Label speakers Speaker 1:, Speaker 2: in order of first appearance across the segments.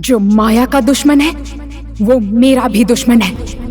Speaker 1: जो माया का दुश्मन है वो मेरा भी दुश्मन है।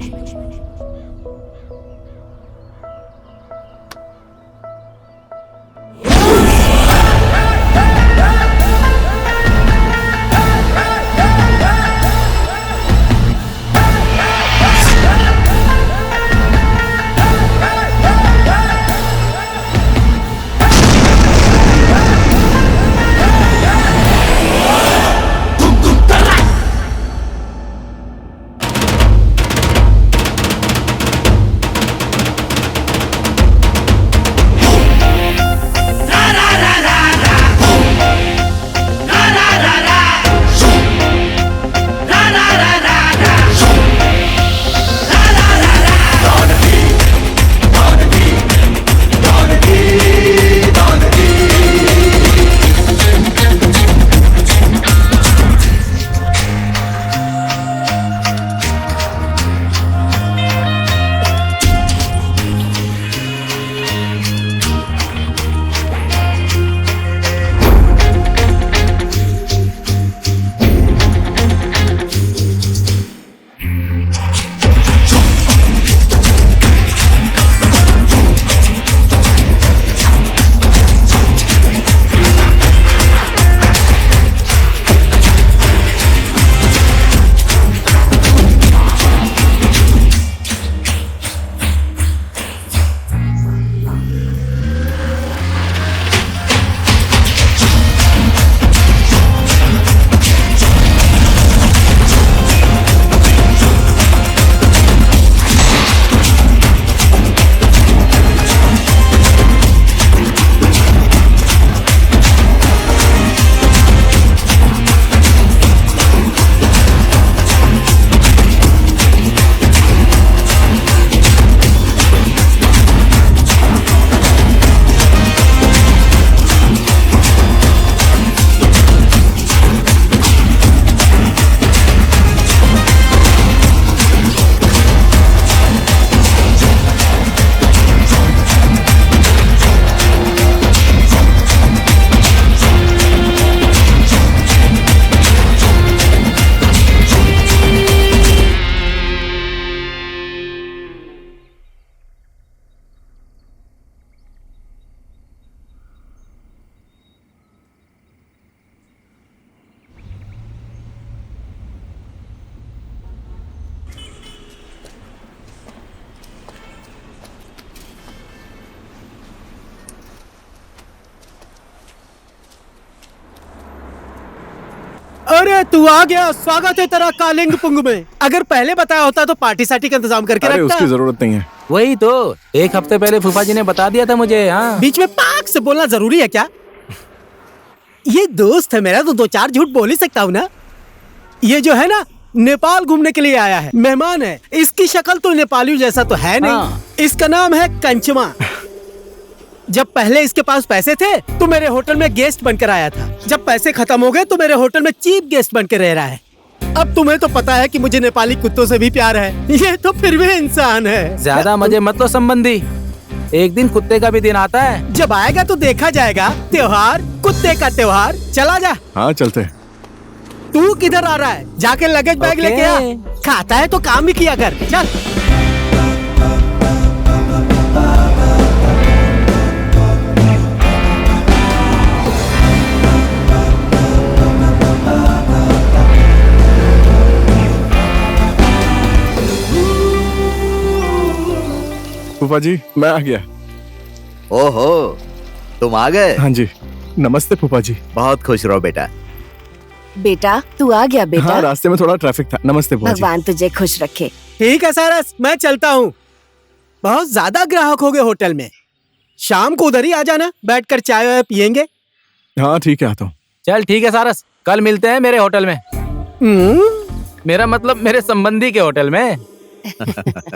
Speaker 2: अरे तू आ गया, स्वागत है तेरा कालिंग पुंग में। अगर पहले बताया होता तो पार्टी साटी का इंतजाम करके रखता।
Speaker 3: उसकी जरूरत नहीं है।
Speaker 4: वही तो 1 हफ्ते पहले फूफा जी ने बता दिया था मुझे। हाँ,
Speaker 2: बीच में पाक से बोलना जरूरी है क्या? ये दोस्त है मेरा तो 2-4 झूठ बोल ही सकता हूँ ना। ये जो है ना नेपाल घूमने के लिए आया है, मेहमान है। इसकी शक्ल तो नेपालियों जैसा तो है नहीं।
Speaker 4: हाँ।
Speaker 2: इसका नाम है कंचमा। जब पहले इसके पास पैसे थे तो मेरे होटल में गेस्ट बनकर आया था। जब पैसे खत्म हो गए तो मेरे होटल में चीफ गेस्ट बनकर रह रहा है। अब तुम्हें तो पता है कि मुझे नेपाली कुत्तों से भी प्यार है। ये तो फिर भी इंसान है।
Speaker 4: ज्यादा मजे मत लो संबंधी, एक दिन कुत्ते का भी दिन आता है।
Speaker 2: जब आएगा तो देखा जाएगा। त्योहार, कुत्ते का त्योहार। चला जा।
Speaker 3: हाँ चलते।
Speaker 2: तू किधर आ रहा है? जाके लगेज बैग लेके आ। खाता है तो काम भी किया कर। चल।
Speaker 3: फूफा जी मैं आ गया।
Speaker 5: ओहो, तुम आ गए?
Speaker 3: हाँ जी, नमस्ते फूफा जी।
Speaker 5: बहुत खुश रहो बेटा।
Speaker 6: बेटा तू आ गया बेटा।
Speaker 3: हाँ, रास्ते में थोड़ा ट्रैफिक था। नमस्ते फूफा जी।
Speaker 6: भगवान तुझे खुश रखे।
Speaker 2: ठीक है सारस, मैं चलता हूँ। बहुत ज्यादा ग्राहक हो गए होटल में। शाम को उधर ही आ जाना, बैठकर चाय वाय पियेंगे।
Speaker 3: हाँ ठीक है, आता हूँ।
Speaker 4: चल ठीक है सारस, कल मिलते हैं मेरे होटल में। मेरा मतलब मेरे संबंधी के होटल में।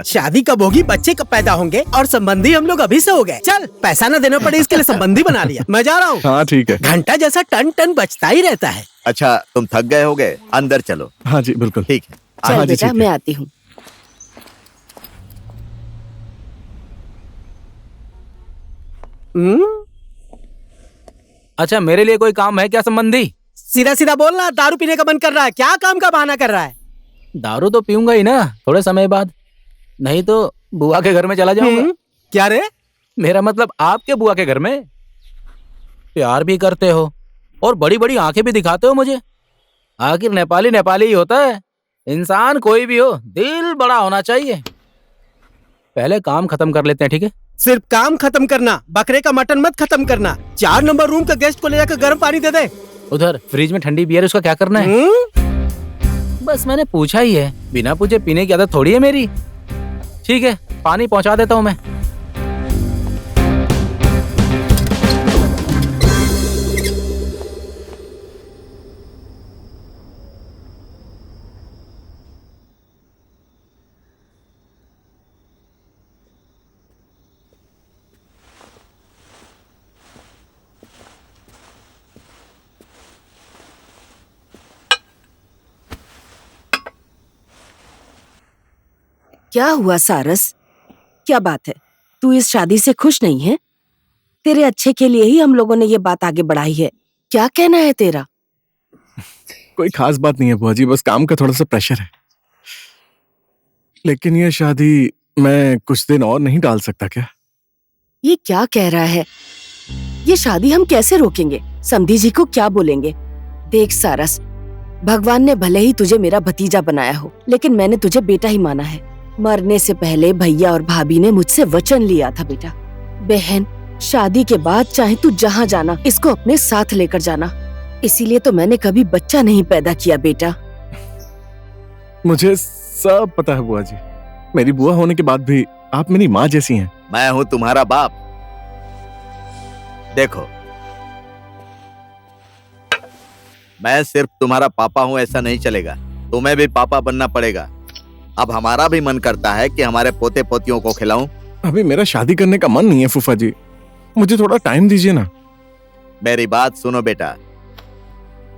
Speaker 2: शादी कब होगी, बच्चे कब पैदा होंगे, और संबंधी हम लोग अभी से हो गए। चल, पैसा ना देना पड़े इसके लिए संबंधी बना लिया। मैं जा रहा हूँ।
Speaker 3: हाँ ठीक है।
Speaker 2: घंटा जैसा टन टन बजता ही रहता है।
Speaker 5: अच्छा तुम थक गए होगे, अंदर चलो।
Speaker 3: हाँ जी बिल्कुल।
Speaker 5: ठीक है।
Speaker 6: चल
Speaker 3: हाँ जी,
Speaker 6: बेटा
Speaker 3: ठीक है।
Speaker 6: मैं आती हूँ।
Speaker 4: अच्छा मेरे लिए कोई काम है क्या संबंधी?
Speaker 2: सीधा सीधा बोलना, दारू पीने का मन कर रहा है, क्या काम का बहाना कर रहा है?
Speaker 4: दारू तो पीऊंगा ही ना थोड़े समय बाद, नहीं तो बुआ के घर में चला जाऊंगा।
Speaker 2: क्या रे?
Speaker 4: मेरा मतलब आपके बुआ के घर में। प्यार भी करते हो और बड़ी बड़ी आंखें भी दिखाते हो मुझे। आखिर नेपाली नेपाली ही होता है। इंसान कोई भी हो, दिल बड़ा होना चाहिए। पहले काम खत्म कर लेते हैं, ठीक है?
Speaker 2: सिर्फ काम खत्म करना, बकरे का मटन मत खत्म करना। 4 नंबर रूम का गेस्ट को ले जाकर गर्म पानी दे दे।
Speaker 4: उधर फ्रिज में ठंडी बियर, उसका क्या करना है? बस मैंने पूछा ही है, बिना पूछे पीने की आदत थोड़ी है मेरी। ठीक है, पानी पहुंचा देता हूं मैं।
Speaker 6: क्या हुआ सारस? क्या बात है? तू इस शादी से खुश नहीं है? तेरे अच्छे के लिए ही हम लोगों ने ये बात आगे बढ़ाई है। क्या कहना है तेरा?
Speaker 3: कोई खास बात नहीं है बुआ जी, बस काम का थोड़ा सा प्रेशर है। लेकिन ये शादी मैं कुछ दिन और नहीं डाल सकता क्या?
Speaker 6: ये क्या कह रहा है? ये शादी हम कैसे रोकेंगे? समधी जी को क्या बोलेंगे? देख सारस, भगवान ने भले ही तुझे मेरा भतीजा बनाया हो, लेकिन मैंने तुझे बेटा ही माना है। मरने से पहले भैया और भाभी ने मुझसे वचन लिया था बेटा। बहन, शादी के बाद चाहे तू जहाँ जाना, इसको अपने साथ लेकर जाना। इसीलिए तो मैंने कभी बच्चा नहीं पैदा किया बेटा।
Speaker 3: मुझे सब पता है बुआ जी। मेरी बुआ होने के बाद भी आप मेरी माँ जैसी हैं।
Speaker 5: मैं हूं तुम्हारा बाप। देखो, मैं सिर्फ तुम्हारा पापा हूं ऐसा नहीं चलेगा, तुम्हें भी पापा बनना पड़ेगा। अब हमारा भी मन करता है कि हमारे पोते पोतियों को खिलाऊं।
Speaker 3: अभी मेरा शादी करने का मन नहीं है फूफा जी, मुझे थोड़ा टाइम दीजिए ना।
Speaker 5: मेरी बात सुनो बेटा,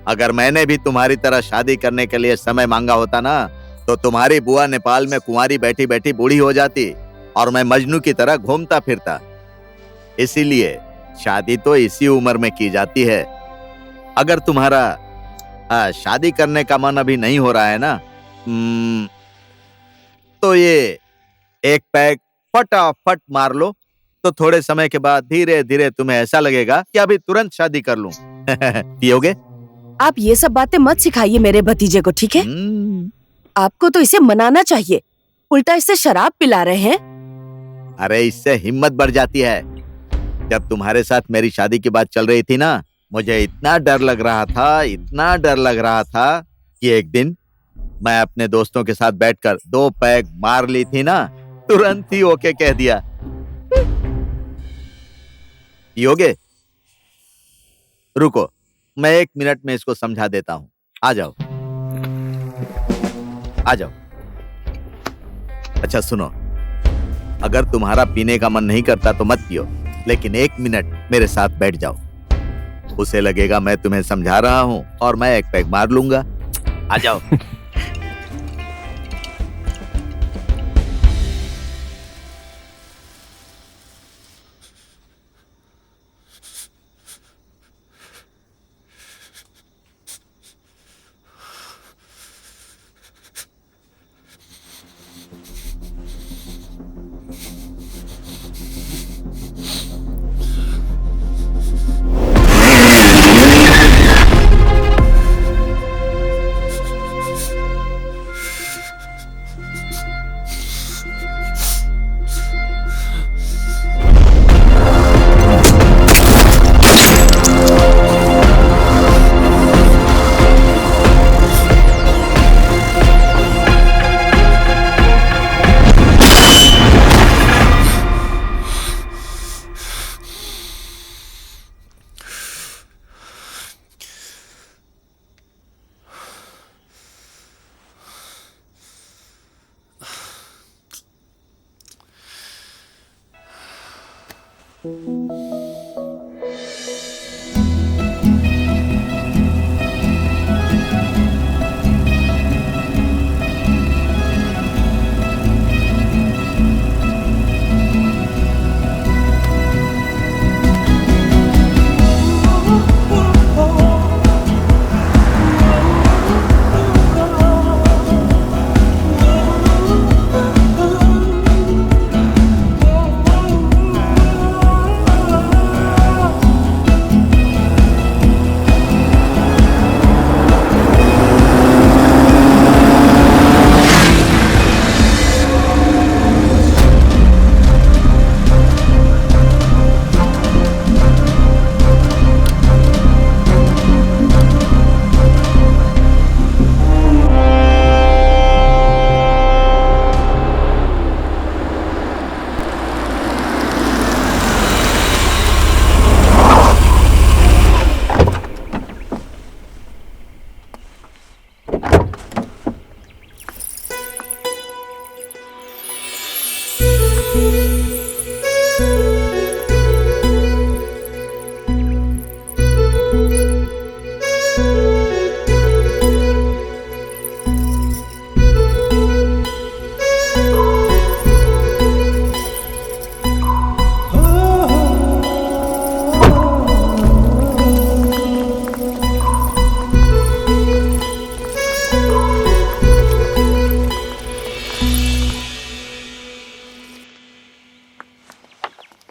Speaker 5: अगर मैंने भी तुम्हारी तरह शादी करने के लिए समय मांगा होता ना, तो तुम्हारी बुआ नेपाल में कुंवारी बैठी बैठी बूढ़ी हो जाती और मैं मजनू की तरह घूमता फिरता। इसीलिए शादी तो इसी उम्र में की जाती है। अगर तुम्हारा शादी करने का मन अभी नहीं हो रहा है ना, तो ये एक पैक फटाफट मार लो, तो थोड़े समय के बाद धीरे धीरे तुम्हें ऐसा लगेगा कि अभी तुरंत शादी कर लूं। पियोगे?
Speaker 6: आप ये सब बातें मत सिखाइए मेरे भतीजे को, ठीक है? आपको तो इसे मनाना चाहिए, उल्टा इसे शराब पिला रहे हैं।
Speaker 5: अरे इससे हिम्मत बढ़ जाती है। जब तुम्हारे साथ मेरी शादी की बात चल रही थी ना, मुझे इतना डर लग रहा था, इतना डर लग रहा था कि एक दिन मैं अपने दोस्तों के साथ बैठकर 2 पैग मार ली थी ना, तुरंत ही ओके कह दिया। पियोगे? रुको, मैं 1 मिनट में इसको समझा देता हूं। आ जाओ, आ जाओ। अच्छा सुनो, अगर तुम्हारा पीने का मन नहीं करता तो मत पियो, लेकिन 1 मिनट मेरे साथ बैठ जाओ। उसे लगेगा मैं तुम्हें समझा रहा हूं और मैं एक पैग मार लूंगा। आ जाओ।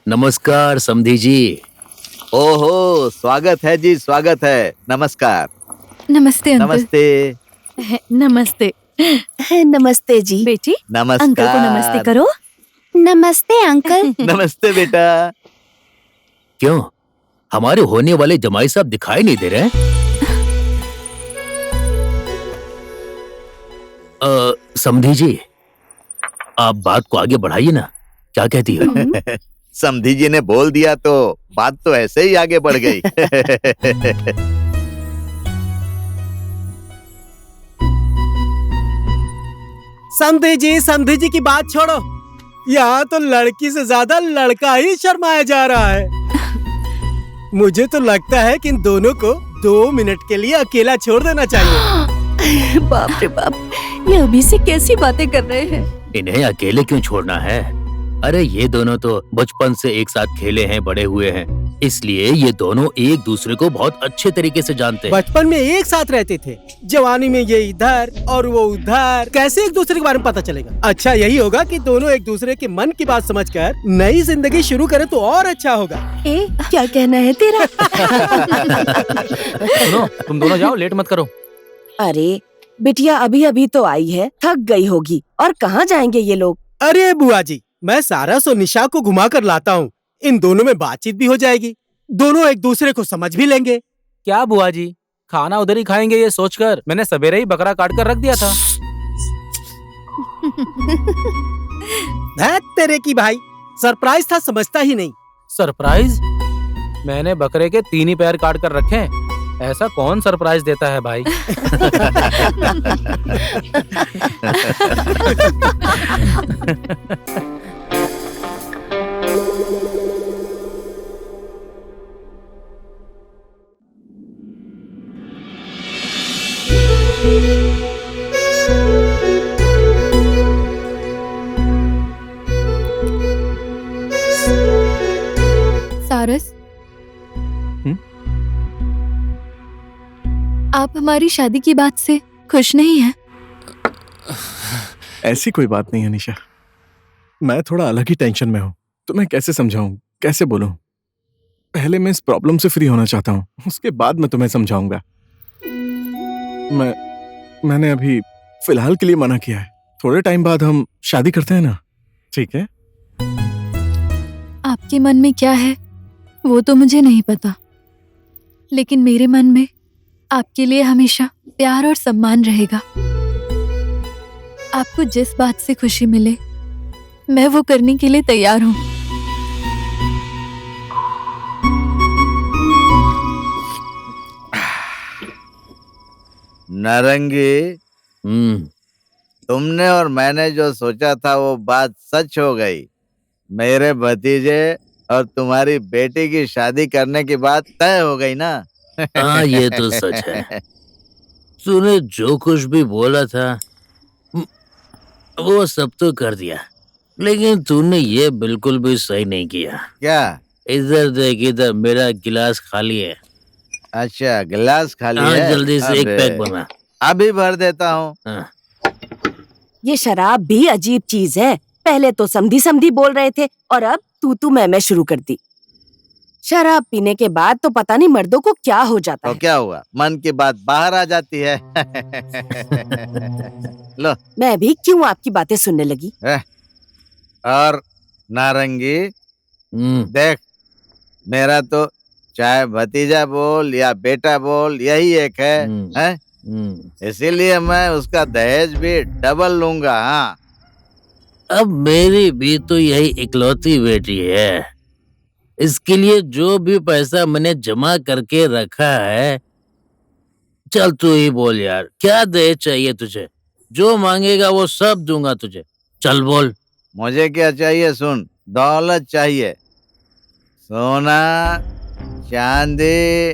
Speaker 7: नमस्कार समधी जी।
Speaker 5: ओहो, स्वागत है जी, स्वागत है। नमस्कार।
Speaker 1: नमस्ते अंकल।
Speaker 5: नमस्ते।
Speaker 8: नमस्ते
Speaker 6: नमस्ते जी।
Speaker 8: बेटी,
Speaker 5: नमस्कार।
Speaker 8: अंकल को नमस्ते करो।
Speaker 6: नमस्ते अंकल।
Speaker 5: नमस्ते बेटा।
Speaker 7: क्यों, हमारे होने वाले जमाई साहब दिखाई नहीं दे रहे हैं? समधी जी, आप बात को आगे बढ़ाइए ना, क्या कहती है?
Speaker 5: समधी जी ने बोल दिया तो बात तो ऐसे ही आगे बढ़ गई।
Speaker 2: समधी जी की बात छोड़ो। यहाँ तो लड़की से ज्यादा लड़का ही शर्माया जा रहा है। मुझे तो लगता है कि इन दोनों को 2 मिनट के लिए अकेला छोड़ देना चाहिए।
Speaker 8: बाप रे बाप, ये अभी से कैसी बातें कर रहे हैं।
Speaker 7: इन्हें अकेले क्यों छोड़ना है? अरे ये दोनों तो बचपन से एक साथ खेले हैं, बड़े हुए हैं, इसलिए ये दोनों एक दूसरे को बहुत अच्छे तरीके से जानते हैं।
Speaker 2: बचपन में एक साथ रहते थे, जवानी में ये इधर और वो उधर, कैसे एक दूसरे के बारे में पता चलेगा? अच्छा यही होगा कि दोनों एक दूसरे के मन की बात समझकर नई जिंदगी शुरू करें तो और अच्छा होगा।
Speaker 6: क्या कहना है तेरा?
Speaker 4: सुनो, तुम दोनों जाओ, लेट मत करो।
Speaker 6: अरे बिटिया अभी अभी तो आई है, थक गई होगी। और कहाँ जाएंगे ये लोग?
Speaker 2: अरे बुआ जी, मैं सारस और निशा को घुमा कर लाता हूँ। इन दोनों में बातचीत भी हो जाएगी, दोनों एक दूसरे को समझ भी लेंगे।
Speaker 4: क्या बुआ जी, खाना उधर ही खाएंगे ये सोचकर मैंने सवेरे ही बकरा काट कर रख दिया था।
Speaker 2: धैत तेरे की भाई, सरप्राइज था, समझता ही नहीं।
Speaker 4: सरप्राइज? मैंने बकरे के 3 ही पैर काट कर रखे हैं। ऐसा कौन सरप्राइज देता है भाई?
Speaker 1: सारस, आप हमारी शादी की बात से खुश नहीं हैं?
Speaker 3: ऐसी कोई बात नहीं है निशा, मैं थोड़ा अलग ही टेंशन में हूँ। तो मैं कैसे समझाऊं, कैसे बोलूं? पहले मैं इस प्रॉब्लम से फ्री होना चाहता हूँ, उसके बाद मैं तुम्हें समझाऊंगा। मैंने अभी फिलहाल के लिए मना किया है। थोड़े टाइम बाद हम शादी करते हैं ना, ठीक है?
Speaker 1: आपके मन में क्या है वो तो मुझे नहीं पता, लेकिन मेरे मन में आपके लिए हमेशा प्यार और सम्मान रहेगा। आपको जिस बात से खुशी मिले मैं वो करने के लिए तैयार हूँ।
Speaker 5: नारंगी, तुमने और मैंने जो सोचा था वो बात सच हो गई। मेरे भतीजे और तुम्हारी बेटी की शादी करने की बात तय हो गई ना?
Speaker 7: हाँ ये तो सच है। तूने जो कुछ भी बोला था वो सब तो कर दिया, लेकिन तूने ये बिल्कुल भी सही नहीं किया।
Speaker 5: क्या?
Speaker 7: इधर देख, इधर मेरा गिलास खाली है।
Speaker 5: अच्छा, गिलास खाली
Speaker 7: हाँ,
Speaker 5: है?
Speaker 7: जल्दी से एक
Speaker 5: अबे,
Speaker 7: पैक बना।
Speaker 5: अभी भर देता हूँ।
Speaker 7: हाँ।
Speaker 6: ये शराब भी अजीब चीज है। पहले तो समधी समधी बोल रहे थे और अब तू मैं शुरू कर दी। शराब पीने के बाद तो पता नहीं मर्दों को क्या हो जाता
Speaker 5: तो
Speaker 6: है।
Speaker 5: क्या हुआ, मन की बात बाहर आ जाती है। लो।
Speaker 6: मैं भी क्यों आपकी बातें सुनने लगी।
Speaker 5: और नारंगी, देख, मेरा तो चाहे भतीजा बोल या बेटा बोल यही एक है? इसीलिए मैं उसका दहेज भी डबल लूंगा। हाँ,
Speaker 7: अब मेरी भी तो यही इकलौती बेटी है। इसके लिए जो भी पैसा मैंने जमा करके रखा है, चल तू ही बोल यार, क्या दहेज चाहिए तुझे? जो मांगेगा वो सब दूंगा तुझे, चल बोल।
Speaker 5: मुझे क्या चाहिए सुन, दौलत चाहिए। सोना, चांदी,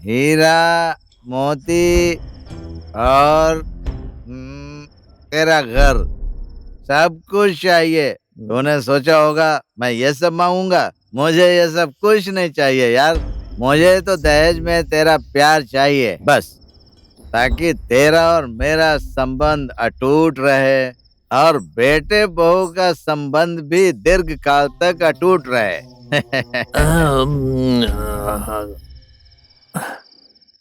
Speaker 5: हीरा, मोती और तेरा घर, सब कुछ चाहिए। तूने सोचा होगा मैं ये सब मांगूंगा? मुझे ये सब कुछ नहीं चाहिए यार। मुझे तो दहेज में तेरा प्यार चाहिए बस, ताकि तेरा और मेरा संबंध अटूट रहे, और बेटे बहू का संबंध भी दीर्घ काल तक अटूट रहे।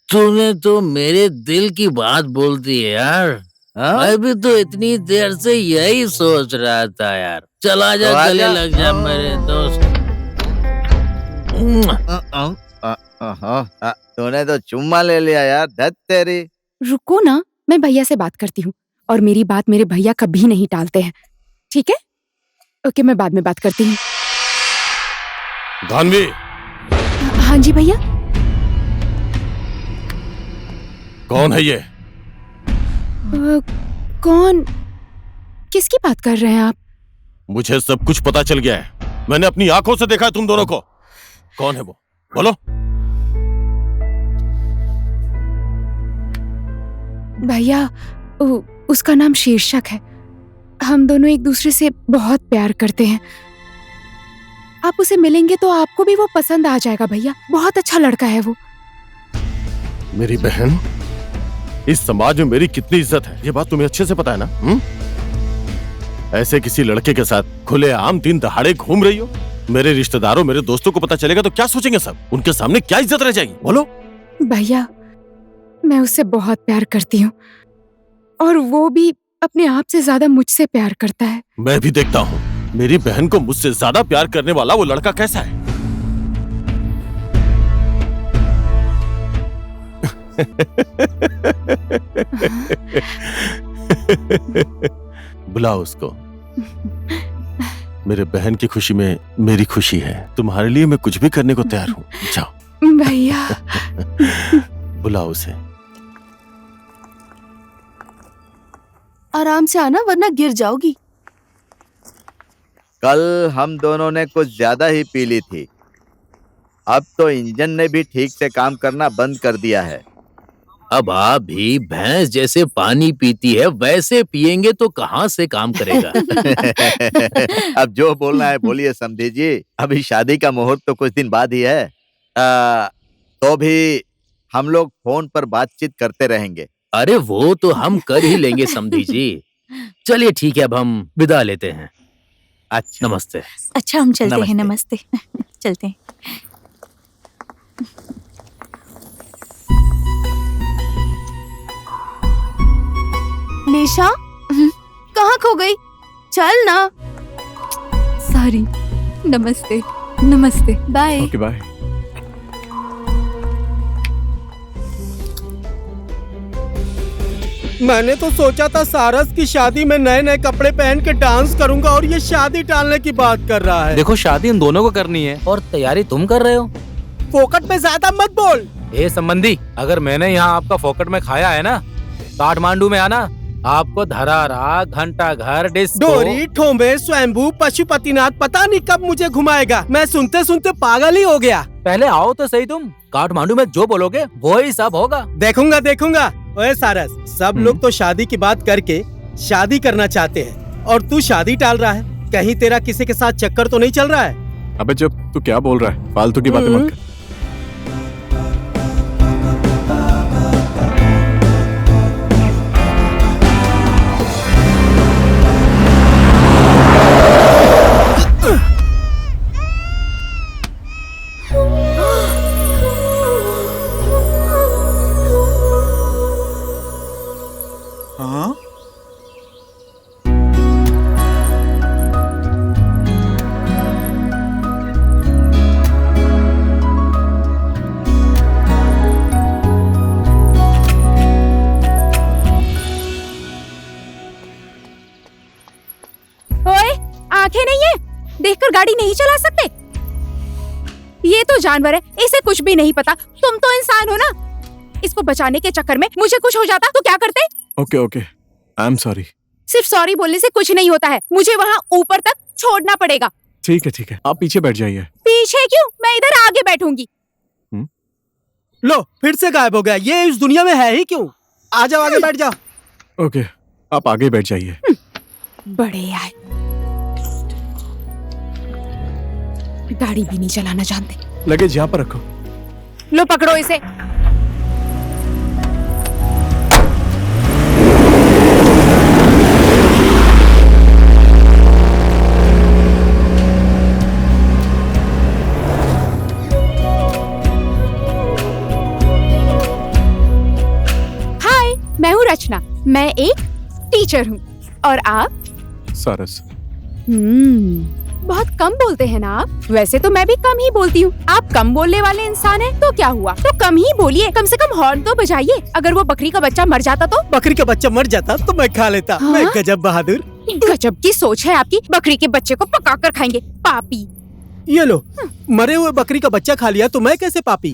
Speaker 7: तूने तो मेरे दिल की बात बोल दी है यार।
Speaker 5: हाँ?
Speaker 7: मैं भी तो इतनी देर से यही सोच रहा था यार। चला जा,
Speaker 5: तो आजा।
Speaker 7: गले लग जा मेरे दोस्त।
Speaker 5: तूने तो चुम्मा ले लिया यार, धत तेरी।
Speaker 9: रुको ना, मैं भैया से बात करती हूँ और मेरी बात मेरे भैया कभी नहीं टालते हैं। ठीक है? ओके, मैं बाद में बात करती हूँ।
Speaker 3: धानवी,
Speaker 9: हाँ जी भैया।
Speaker 3: कौन है ये?
Speaker 9: कौन? किसकी बात कर रहे हैं आप?
Speaker 3: मुझे सब कुछ पता चल गया है। मैंने अपनी आंखों से देखा है तुम दोनों को। कौन है वो? बोलो।
Speaker 9: भैया, उसका नाम शीर्षक है। हम दोनों एक दूसरे से बहुत प्यार करते हैं। आप उसे मिलेंगे तो आपको भी वो पसंद आ जाएगा भैया। बहुत अच्छा लड़का है वो।
Speaker 3: मेरी बहन, इस समाज में मेरी कितनी इज्जत है ये बात तुम्हें अच्छे से पता है ना? ऐसे किसी लड़के के साथ खुलेआम दिन दहाड़े घूम रही हो। मेरे रिश्तेदारों, मेरे दोस्तों को पता चलेगा तो क्या सोचेंगे सब? उनके सामने क्या इज्जत रह जाएगी? बोलो।
Speaker 9: भैया, मैं उससे बहुत प्यार करती हूँ और वो भी अपने आप से ज्यादा मुझसे प्यार करता है।
Speaker 3: मैं भी देखता हूँ मेरी बहन को मुझसे ज्यादा प्यार करने वाला वो लड़का कैसा है। बुलाओ उसको। मेरे बहन की खुशी में मेरी खुशी है। तुम्हारे लिए मैं कुछ भी करने को तैयार हूँ। जाओ।
Speaker 9: भैया।
Speaker 3: बुलाओ उसे।
Speaker 6: आराम से आना वरना गिर जाओगी।
Speaker 5: कल हम दोनों ने कुछ ज्यादा ही पी ली थी। अब तो इंजन ने भी ठीक से काम करना बंद कर दिया है।
Speaker 7: अब आप भी भैंस जैसे पानी पीती है वैसे पिएंगे तो कहाँ से काम करेगा?
Speaker 5: अब जो बोलना है बोलिए समधी जी। अभी शादी का मुहूर्त तो कुछ दिन बाद ही है। तो भी हम लोग फोन पर बातचीत करते रहेंगे।
Speaker 7: अरे वो तो हम कर ही लेंगे समधी जी। चलिए ठीक है, अब हम विदा लेते हैं।
Speaker 5: अच्छा,
Speaker 7: नमस्ते।
Speaker 8: अच्छा, हम चलते हैं।
Speaker 5: नमस्ते।
Speaker 8: नमस्ते। चलते हैं।
Speaker 6: निशा, कहाँ खो गई? चल ना।
Speaker 1: सॉरी। नमस्ते। नमस्ते। बाय।
Speaker 3: Okay, bye.
Speaker 2: मैंने तो सोचा था सारस की शादी में नए नए कपड़े पहन के डांस करूंगा और ये शादी टालने की बात कर रहा है।
Speaker 4: देखो, शादी इन दोनों को करनी है और तैयारी तुम कर रहे हो।
Speaker 2: फोकट में ज्यादा मत बोल।
Speaker 4: ए संबंधी, अगर मैंने यहाँ आपका फोकट में खाया है ना, काठमांडू में आना, आपको धरारा, घंटा घर, डिस्को,
Speaker 2: डोरी, ठोंबे, स्वयंभू, पशुपतिनाथ पता नहीं कब मुझे घुमाएगा। मैं सुनते सुनते पागल ही हो गया।
Speaker 4: पहले आओ तो सही तुम। काठमांडू में जो बोलोगे वो ही सब होगा।
Speaker 2: देखूंगा देखूंगा। ओए सारस, सब लोग तो शादी की बात करके शादी करना चाहते हैं और तू शादी टाल रहा है। कहीं तेरा किसी के साथ चक्कर तो नहीं चल रहा है?
Speaker 3: अबे जब तू क्या बोल रहा है? फालतू की बातें मत कर।
Speaker 9: आंखें नहीं है, देखकर गाड़ी नहीं चला सकते? ये तो जानवर है, इसे कुछ भी नहीं पता। तुम तो इंसान हो ना। इसको बचाने के चक्कर में मुझे कुछ हो जाता तो क्या करते?
Speaker 3: Okay okay, I am sorry.
Speaker 9: सिर्फ सॉरी बोलने से कुछ नहीं होता है। मुझे वहाँ ऊपर तक छोड़ना पड़ेगा।
Speaker 3: ठीक है, आप पीछे बैठ जाइए।
Speaker 9: पीछे क्यों? मैं इधर आगे बैठूंगी।
Speaker 2: लो, फिर से गायब हो गया। ये इस दुनिया में है ही क्यों? आ जाओ, आगे बैठ जाओ।
Speaker 3: ओके, आप आगे बैठ जाइए।
Speaker 9: बड़े आए, गाड़ी भी नहीं चलाना जानते।
Speaker 3: लगेज यहाँ पर रखो।
Speaker 9: लो पकड़ो इसे। टीचर हूँ। और आप?
Speaker 10: सारस।
Speaker 9: बहुत कम बोलते हैं ना आप। वैसे तो मैं भी कम ही बोलती हूँ। आप कम बोलने वाले इंसान हैं, तो क्या हुआ, तो कम ही बोलिए, कम से कम हॉर्न तो बजाइए। अगर वो बकरी का बच्चा मर जाता तो?
Speaker 2: बकरी का बच्चा मर जाता तो मैं खा लेता।
Speaker 9: हाँ?
Speaker 2: मैं गजब बहादुर।
Speaker 9: गजब की सोच है आपकी। बकरी के बच्चे को पका कर खाएंगे, पापी।
Speaker 2: ये लो, मरे हुए बकरी का बच्चा खा लिया तो मैं कैसे पापी?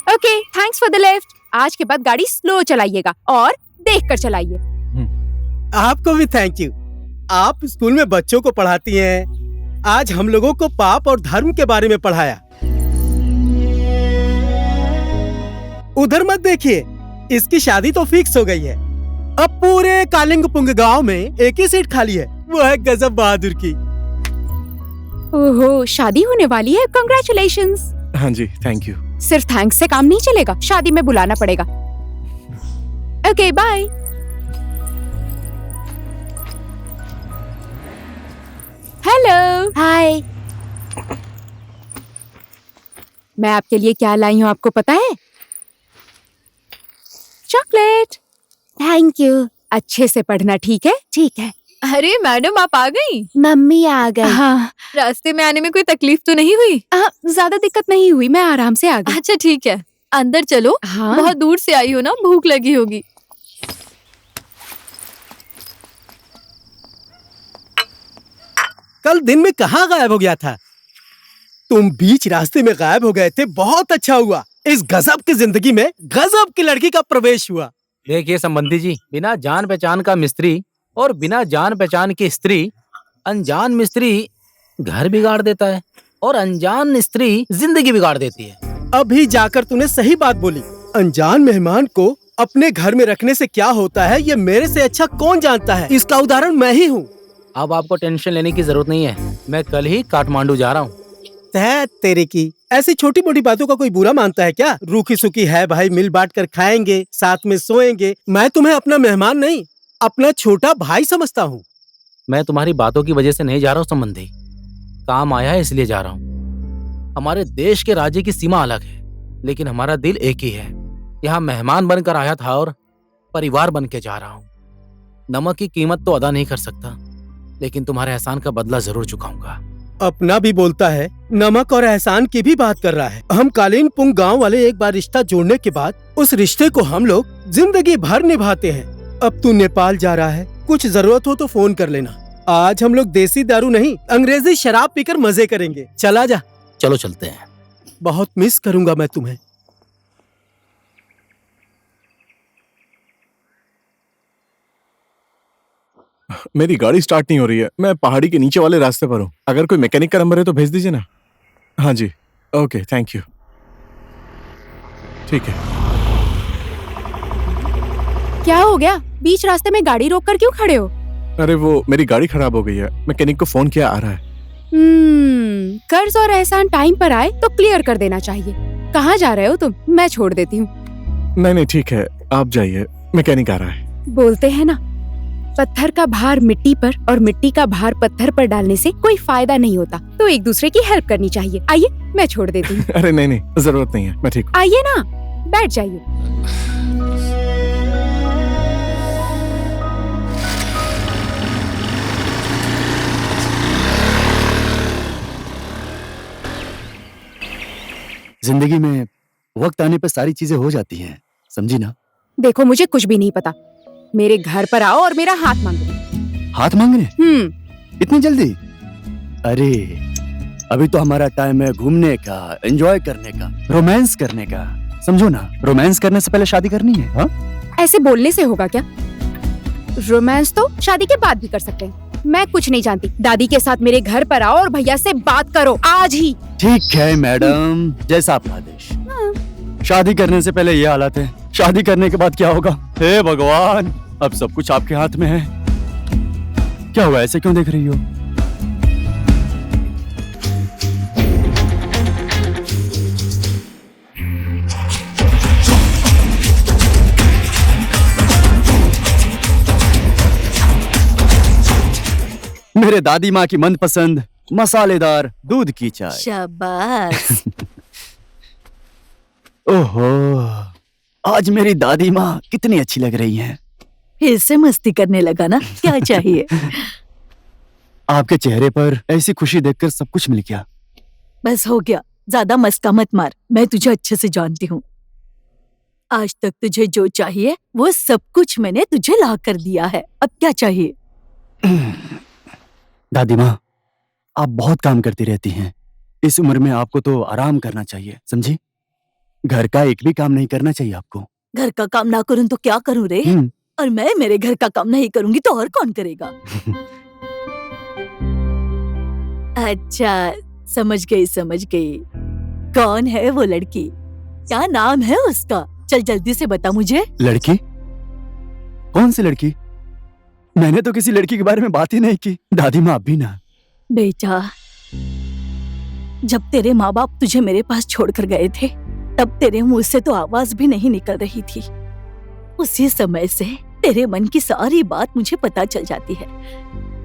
Speaker 9: Okay, thanks for the lift. आज के बाद गाड़ी स्लो चलाइएगा और देखकर चलाइए।
Speaker 2: आपको भी थैंक यू। आप स्कूल में बच्चों को पढ़ाती हैं। आज हम लोगों को पाप और धर्म के बारे में पढ़ाया। उधर मत देखिए, इसकी शादी तो फिक्स हो गई है। अब पूरे कालिंगपुंग गांव में एक ही सीट खाली है, वो है गजब बहादुर की।
Speaker 9: ओहो, शादी होने वाली है। कंग्रेचुलेशंस।
Speaker 10: हाँ जी, थैंक यू।
Speaker 9: सिर्फ थैंक्स से काम नहीं चलेगा, शादी में बुलाना पड़ेगा। Okay, bye. हेलो। हाय। मैं आपके लिए क्या लाई हूँ आपको पता है? चॉकलेट। Thank you. अच्छे से पढ़ना, ठीक है? ठीक है।
Speaker 1: अरे मैडम, आप आ गई?
Speaker 9: मम्मी आ गई। हाँ।
Speaker 1: रास्ते में आने में कोई तकलीफ तो नहीं हुई?
Speaker 9: ज्यादा दिक्कत नहीं हुई, मैं आराम से आ गई।
Speaker 1: अच्छा ठीक है, अंदर चलो।
Speaker 9: हाँ।
Speaker 1: बहुत दूर से आई हो ना, भूख लगी होगी।
Speaker 2: कल दिन में कहाँ गायब हो गया था? तुम बीच रास्ते में गायब हो गए थे, बहुत अच्छा हुआ। इस गजब की जिंदगी में गजब की लड़की का प्रवेश हुआ।
Speaker 4: देखिए संबंधी जी, बिना जान पहचान का मिस्त्री और बिना जान पहचान की स्त्री, अनजान मिस्त्री घर बिगाड़ देता है और अनजान स्त्री जिंदगी बिगाड़ देती है।
Speaker 2: अभी जाकर तूने सही बात बोली। अनजान मेहमान को अपने घर में रखने से क्या होता है, ये मेरे से अच्छा कौन जानता है। इसका उदाहरण मैं ही हूँ।
Speaker 4: अब आपको टेंशन लेने की जरूरत नहीं है, मैं कल ही काठमांडू जा रहा हूँ।
Speaker 2: तेरे की ऐसी छोटी मोटी बातों का कोई बुरा मानता है क्या? रूखी सूखी है भाई, मिल बांट कर खाएंगे, साथ में सोएंगे। मैं तुम्हें अपना मेहमान नहीं, अपना छोटा भाई समझता हूँ।
Speaker 4: मैं तुम्हारी बातों की वजह से नहीं जा रहा हूँ संबंधी, काम आया है इसलिए जा रहा हूँ। हमारे देश के राज्य की सीमा अलग है, लेकिन हमारा दिल एक ही है। यहाँ मेहमान बनकर आया था और परिवार बन के जा रहा हूँ। नमक की कीमत तो अदा नहीं कर सकता, लेकिन तुम्हारे एहसान का बदला जरूर चुकाऊंगा।
Speaker 2: अपना भी बोलता है, नमक और एहसान की भी बात कर रहा है। हम कालिंगपुंग गांव वाले एक बार रिश्ता जोड़ने के बाद उस रिश्ते को हम लोग जिंदगी भर निभाते हैं। अब तू नेपाल जा रहा है, कुछ जरूरत हो तो फोन कर लेना। आज हम लोग देसी दारू नहीं, अंग्रेजी शराब पीकर मजे करेंगे। चला जा।
Speaker 4: चलो चलते हैं।
Speaker 2: बहुत मिस करूंगा मैं तुम्हें।
Speaker 10: मेरी गाड़ी स्टार्ट नहीं हो रही है, मैं पहाड़ी के नीचे वाले रास्ते पर हूँ। अगर कोई मैकेनिक का नंबर है तो भेज दीजिए ना। हाँ जी, ओके, थैंक यू। ठीक है।
Speaker 9: क्या हो गया? बीच रास्ते में गाड़ी रोक कर क्यों खड़े हो?
Speaker 10: अरे वो मेरी गाड़ी खराब हो गई है, मैकेनिक को फोन किया, आ रहा है।
Speaker 9: कर्ज और एहसान टाइम पर आए तो क्लियर कर देना चाहिए। कहाँ जा रहे हो तुम? मैं छोड़ देती हूँ।
Speaker 10: नहीं ठीक है, आप जाइए, मैकेनिक आ रहा है।
Speaker 9: बोलते हैं ना, पत्थर का भार मिट्टी पर और मिट्टी का भार पत्थर पर डालने से कोई फायदा नहीं होता, तो एक दूसरे की हेल्प करनी चाहिए। आइए, मैं छोड़ देती हूँ।
Speaker 10: अरे नहीं, जरूरत नहीं है, मैं ठीक हूँ।
Speaker 9: आइए ना, बैठ जाइए।
Speaker 11: जिंदगी में वक्त आने पर सारी चीजें हो जाती हैं, समझी ना?
Speaker 9: देखो, मुझे कुछ भी नहीं पता। मेरे घर पर आओ और मेरा हाथ मांगो।
Speaker 11: हाथ मांगने? इतनी जल्दी? अरे अभी तो हमारा टाइम है घूमने का, एंजॉय करने का, रोमांस करने का। समझो ना, रोमांस करने से पहले शादी करनी है। हाँ?
Speaker 9: ऐसे बोलने से होगा क्या? रोमांस तो शादी के बाद भी कर सकते हैं। मैं कुछ नहीं जानती। दादी के साथ मेरे घर पर आओ और भैया से बात करो आज ही।
Speaker 11: ठीक है मैडम, जैसा आपका आदेश। शादी करने से पहले ये हालत है, शादी करने के बाद क्या होगा? हे भगवान, अब सब कुछ आपके हाथ में है। क्या हुआ, ऐसे क्यों देख रही हो? मेरे दादी माँ की मनपसंद मसालेदार दूध की चाय।
Speaker 8: शाबाश।
Speaker 11: ओहो, आज मेरी दादी माँ कितनी अच्छी लग रही हैं।
Speaker 8: फिर से मस्ती करने लगा ना? क्या चाहिए?
Speaker 11: आपके चेहरे पर ऐसी खुशी देखकर सब कुछ मिल गया।
Speaker 8: बस हो गया, ज्यादा मस्का मत मार। मैं तुझे अच्छे से जानती हूँ। आज तक तुझे जो चाहिए वो सब कुछ मैंने तुझे ला कर दिया है। अब क्या चाहिए?
Speaker 11: दादी माँ, आप बहुत काम करती रहती हैं। इस उम्र में आपको तो आराम करना चाहिए, समझी? घर का एक भी काम नहीं करना चाहिए आपको।
Speaker 8: घर का काम ना करूँ तो क्या करूँ रे? और मैं मेरे घर का काम नहीं करूंगी तो और कौन करेगा? अच्छा, समझ गई। कौन है वो लड़की? क्या नाम है उसका? चल जल्दी से बता मुझे।
Speaker 11: लड़की? कौन सी लड़की? मैंने तो किसी लड़की के बारे में बात ही नहीं की। दादी माँ, आप भी ना।
Speaker 8: बेटा, जब तेरे माँ बाप तुझे मेरे पास छोड़कर गए थे तब तेरे मुंह से तो आवाज भी नहीं निकल रही थी। उसी समय से तेरे मन की सारी बात मुझे पता चल जाती है।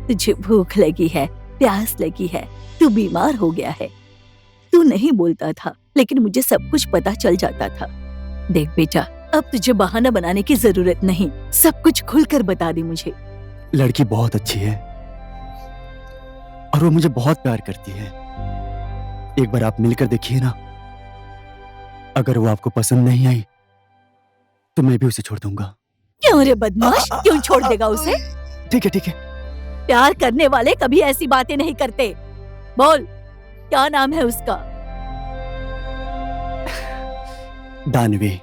Speaker 8: तुझे भूख लगी है, प्यास लगी है, तू बीमार हो गया है। तू नहीं बोलता था लेकिन मुझे सब कुछ पता चल जाता था। देख बेटा, अब तुझे बहाना बनाने की जरूरत नहीं, सब कुछ खुलकर बता दे मुझे।
Speaker 11: लड़की बहुत अच्छी है और वो मुझे बहुत प्यार करती है। एक बार आप मिलकर देखिए ना। अगर वो आपको पसंद नहीं आई तो मैं भी उसे छोड़ दूंगा।
Speaker 8: क्यों रे बदमाश, क्यों छोड़ देगा उसे?
Speaker 11: ठीक है।
Speaker 8: प्यार करने वाले कभी ऐसी बातें नहीं करते। बोल, क्या नाम है उसका?
Speaker 11: दानवी।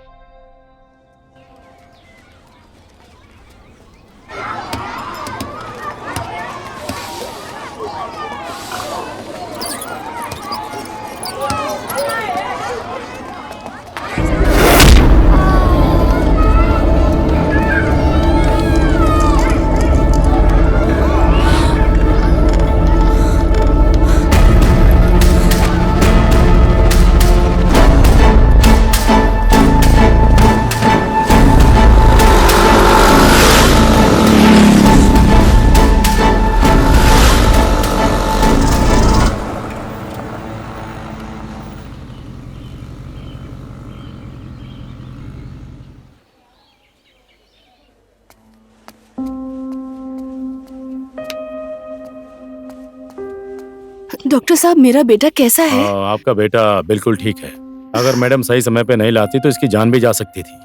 Speaker 6: डॉक्टर साहब, मेरा बेटा कैसा है?
Speaker 4: आपका बेटा बिल्कुल ठीक है। अगर मैडम सही समय पे नहीं लाती तो इसकी जान भी जा सकती थी।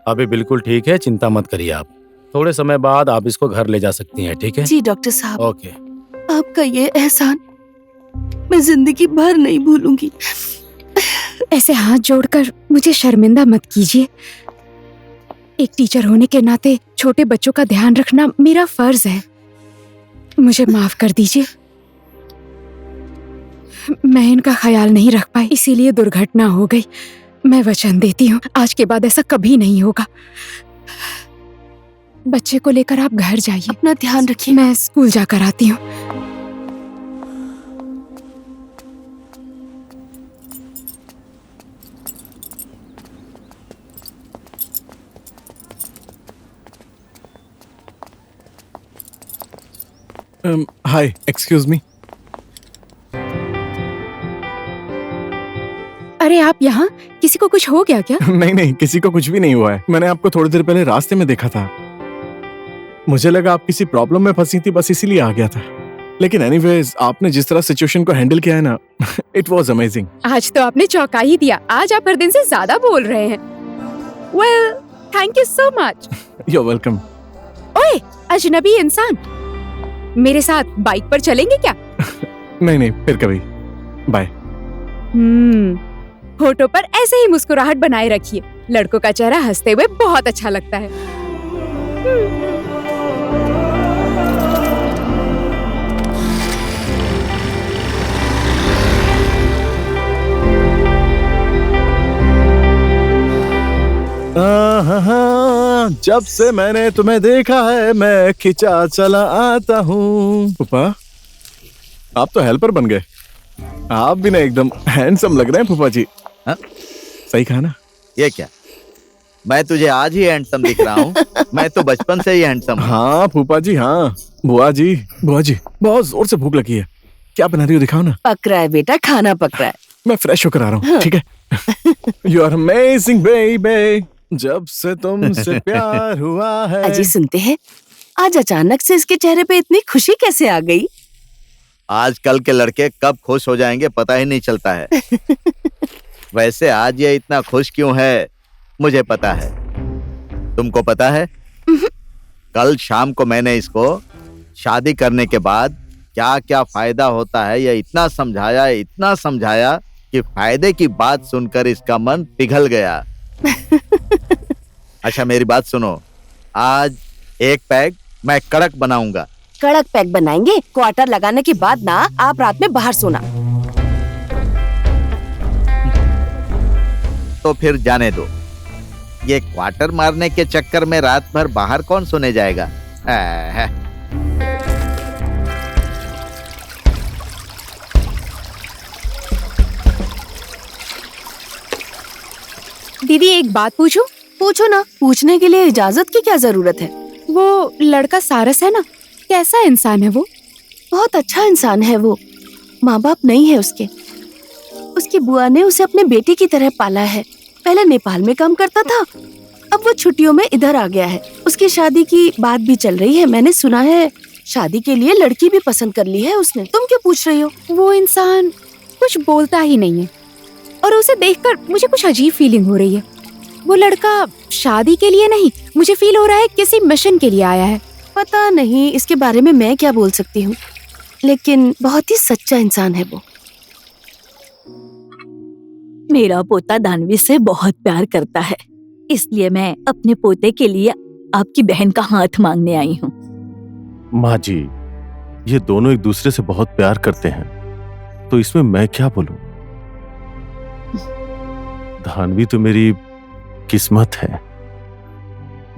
Speaker 4: अभी बिल्कुल ठीक है, चिंता मत करिए आप। थोड़े समय बाद आप इसको घर ले जा सकती हैं, ठीक है?
Speaker 6: जी डॉक्टर साहब।
Speaker 4: ओके।
Speaker 6: आपका ये एहसान मैं जिंदगी भर नहीं भूलूंगी।
Speaker 9: ऐसे हाथ जोड़कर मुझे शर्मिंदा मत कीजिए। एक टीचर होने के नाते छोटे बच्चों का ध्यान रखना मेरा फर्ज है। मुझे माफ कर दीजिए। मैं इनका ख्याल नहीं रख पाई, इसीलिए दुर्घटना हो गई। मैं वचन देती हूँ आज के बाद ऐसा कभी नहीं होगा। बच्चे को लेकर आप घर जाइए,
Speaker 6: अपना ध्यान रखिए।
Speaker 9: मैं स्कूल जाकर आती हूँ।
Speaker 10: हाय, एक्सक्यूज मी।
Speaker 9: अरे आप यहाँ? किसी को कुछ हो गया क्या?
Speaker 10: नहीं, किसी को कुछ भी नहीं हुआ है। मैंने आपको थोड़ी देर पहले रास्ते में देखा था। मुझे लगा आप किसी प्रॉब्लम में फंसी थी, बस इसीलिए आ गया था। लेकिन एनीवेज, आपने जिस तरह सिचुएशन को हैंडल किया है ना, इट वाज अमेजिंग।
Speaker 9: आज तो आपने चौंका ही दिया। आज आप हर दिन से ज्यादा बोल रहे हैं। Well, thank you so much.
Speaker 10: You are welcome.
Speaker 9: ओए, अजनबी इंसान, मेरे साथ बाइक पर चलेंगे क्या?
Speaker 10: नहीं, फिर कभी। बाय।
Speaker 9: होठों पर ऐसे ही मुस्कुराहट बनाए रखिए। लड़कों का चेहरा हंसते हुए बहुत अच्छा लगता है।
Speaker 10: जब से मैंने तुम्हें देखा है मैं खिंचा चला आता हूँ। पापा, आप तो हेल्पर बन गए। आप भी ना एकदम हैंडसम लग रहे हैं फूफा जी।
Speaker 5: हाँ?
Speaker 10: सही कहा ना?
Speaker 5: ये क्या? मैं तुझे आज ही हैंडसम दिख रहा हूँ। मैं तो बचपन से ही हैंडसम हूँ।
Speaker 10: हाँ फूफा जी, हाँ बुआ जी बहुत जोर से भूख लगी है। क्या बना रही हो, दिखाओ ना।
Speaker 6: पक रहा है बेटा, खाना पक रहा है।
Speaker 10: मैं फ्रेश होकर आ रहा हूँ, ठीक है। यू आर अमेजिंग बेबी, जब से तुमसे प्यार हुआ है।
Speaker 6: अजी सुनते हैं, आज अचानक से इसके चेहरे पे इतनी खुशी कैसे आ गई?
Speaker 5: आजकल के लड़के कब खुश हो जाएंगे पता ही नहीं चलता है। वैसे आज ये इतना खुश क्यों है मुझे पता है। तुमको पता है? कल शाम को मैंने इसको शादी करने के बाद क्या क्या फायदा होता है ये इतना समझाया कि फायदे की बात सुनकर इसका मन पिघल गया। अच्छा मेरी बात सुनो, आज एक पैक मैं कड़क बनाऊंगा।
Speaker 6: कड़क पैक बनाएंगे? क्वार्टर लगाने के बाद ना आप रात में बाहर सोना।
Speaker 5: तो फिर जाने दो, ये क्वार्टर मारने के चक्कर में रात भर बाहर कौन सोने जाएगा।
Speaker 9: दीदी एक बात पूछूं?
Speaker 6: पूछो ना, पूछने के लिए इजाजत की क्या जरूरत है।
Speaker 9: वो लड़का सारस है ना, कैसा इंसान है वो?
Speaker 6: बहुत अच्छा इंसान है वो। माँ बाप नहीं है उसके। उसकी बुआ ने उसे अपने बेटे की तरह पाला है। पहले नेपाल में काम करता था, अब वो छुट्टियों में इधर आ गया है। उसकी शादी की बात भी चल रही है, मैंने सुना है। शादी के लिए लड़की भी पसंद कर ली है उसने। तुम क्यों पूछ रही हो?
Speaker 9: वो इंसान कुछ बोलता ही नहीं है और उसे देखकर मुझे कुछ अजीब फीलिंग हो रही है। वो लड़का शादी के लिए नहीं, मुझे फील हो रहा है किसी मिशन के लिए आया है।
Speaker 6: पता नहीं इसके बारे में मैं क्या बोल सकती हूँ, लेकिन बहुत ही सच्चा इंसान है वो।
Speaker 8: मेरा पोता दानवी से बहुत प्यार करता है, इसलिए मैं अपने पोते के लिए आपकी बहन का हाथ मांगने आई हूँ।
Speaker 3: माँ जी, ये दोनों एक दूसरे से बहुत प्यार करते हैं, तो इसमें मैं क्या बोलूं? धानवी तो मेरी किस्मत है।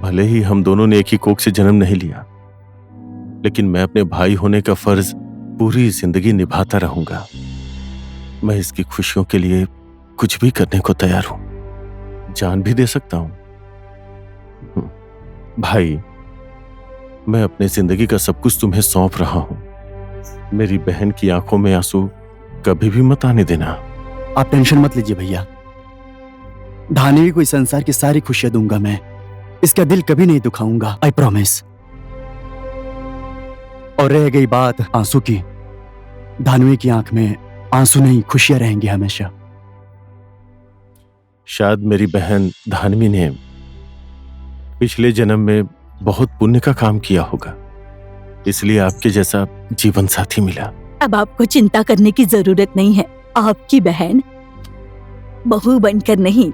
Speaker 3: भले ही हम दोनों ने एक ही कोख से जन्म नहीं लिया, लेकिन मैं अपने भाई होने का फर्ज पूरी जिंदगी निभाता रहूंगा। मैं इसकी खुशियों के लिए कुछ भी करने को तैयार हूं, जान भी दे सकता हूं। भाई, मैं अपने जिंदगी का सब कुछ तुम्हें सौंप रहा हूं। मेरी बहन की आंखों में आंसू कभी भी मत आने देना।
Speaker 11: आप टेंशन मत लीजिए भैया, धानवी को इस संसार की सारी खुशियां दूंगा मैं। इसका दिल कभी नहीं दुखाऊंगा, आई प्रॉमिस। और रह गई बात आंसू की, धानवी की आंख में आंसू नहीं, खुशियां रहेंगी हमेशा।
Speaker 3: शायद मेरी बहन धानवी ने पिछले जन्म में बहुत पुण्य का काम किया होगा, इसलिए आपके जैसा जीवन साथी मिला।
Speaker 8: अब आपको चिंता करने की जरूरत नहीं है। आपकी बहन बहू बनकर नहीं,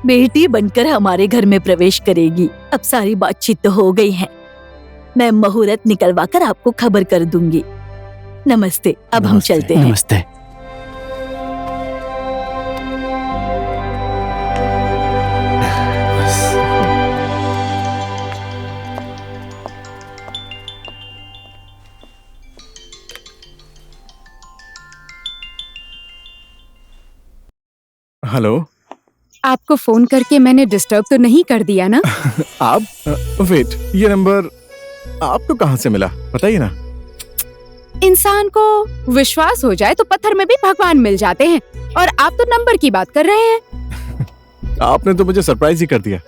Speaker 8: बेटी बनकर हमारे घर में प्रवेश करेगी। अब सारी बातचीत तो हो गई है, मैं मुहूर्त निकलवा कर आपको खबर कर दूंगी। नमस्ते, अब हम चलते हैं।
Speaker 11: नमस्ते।
Speaker 10: हेलो,
Speaker 9: आपको फोन करके मैंने डिस्टर्ब तो नहीं कर दिया ना?
Speaker 10: आप वेट, ये नंबर आपको कहाँ से मिला बताइए ना।
Speaker 9: इंसान को विश्वास हो जाए तो पत्थर में भी भगवान मिल जाते हैं, और आप तो नंबर की बात कर रहे हैं।
Speaker 10: आपने तो मुझे सरप्राइज ही कर दिया।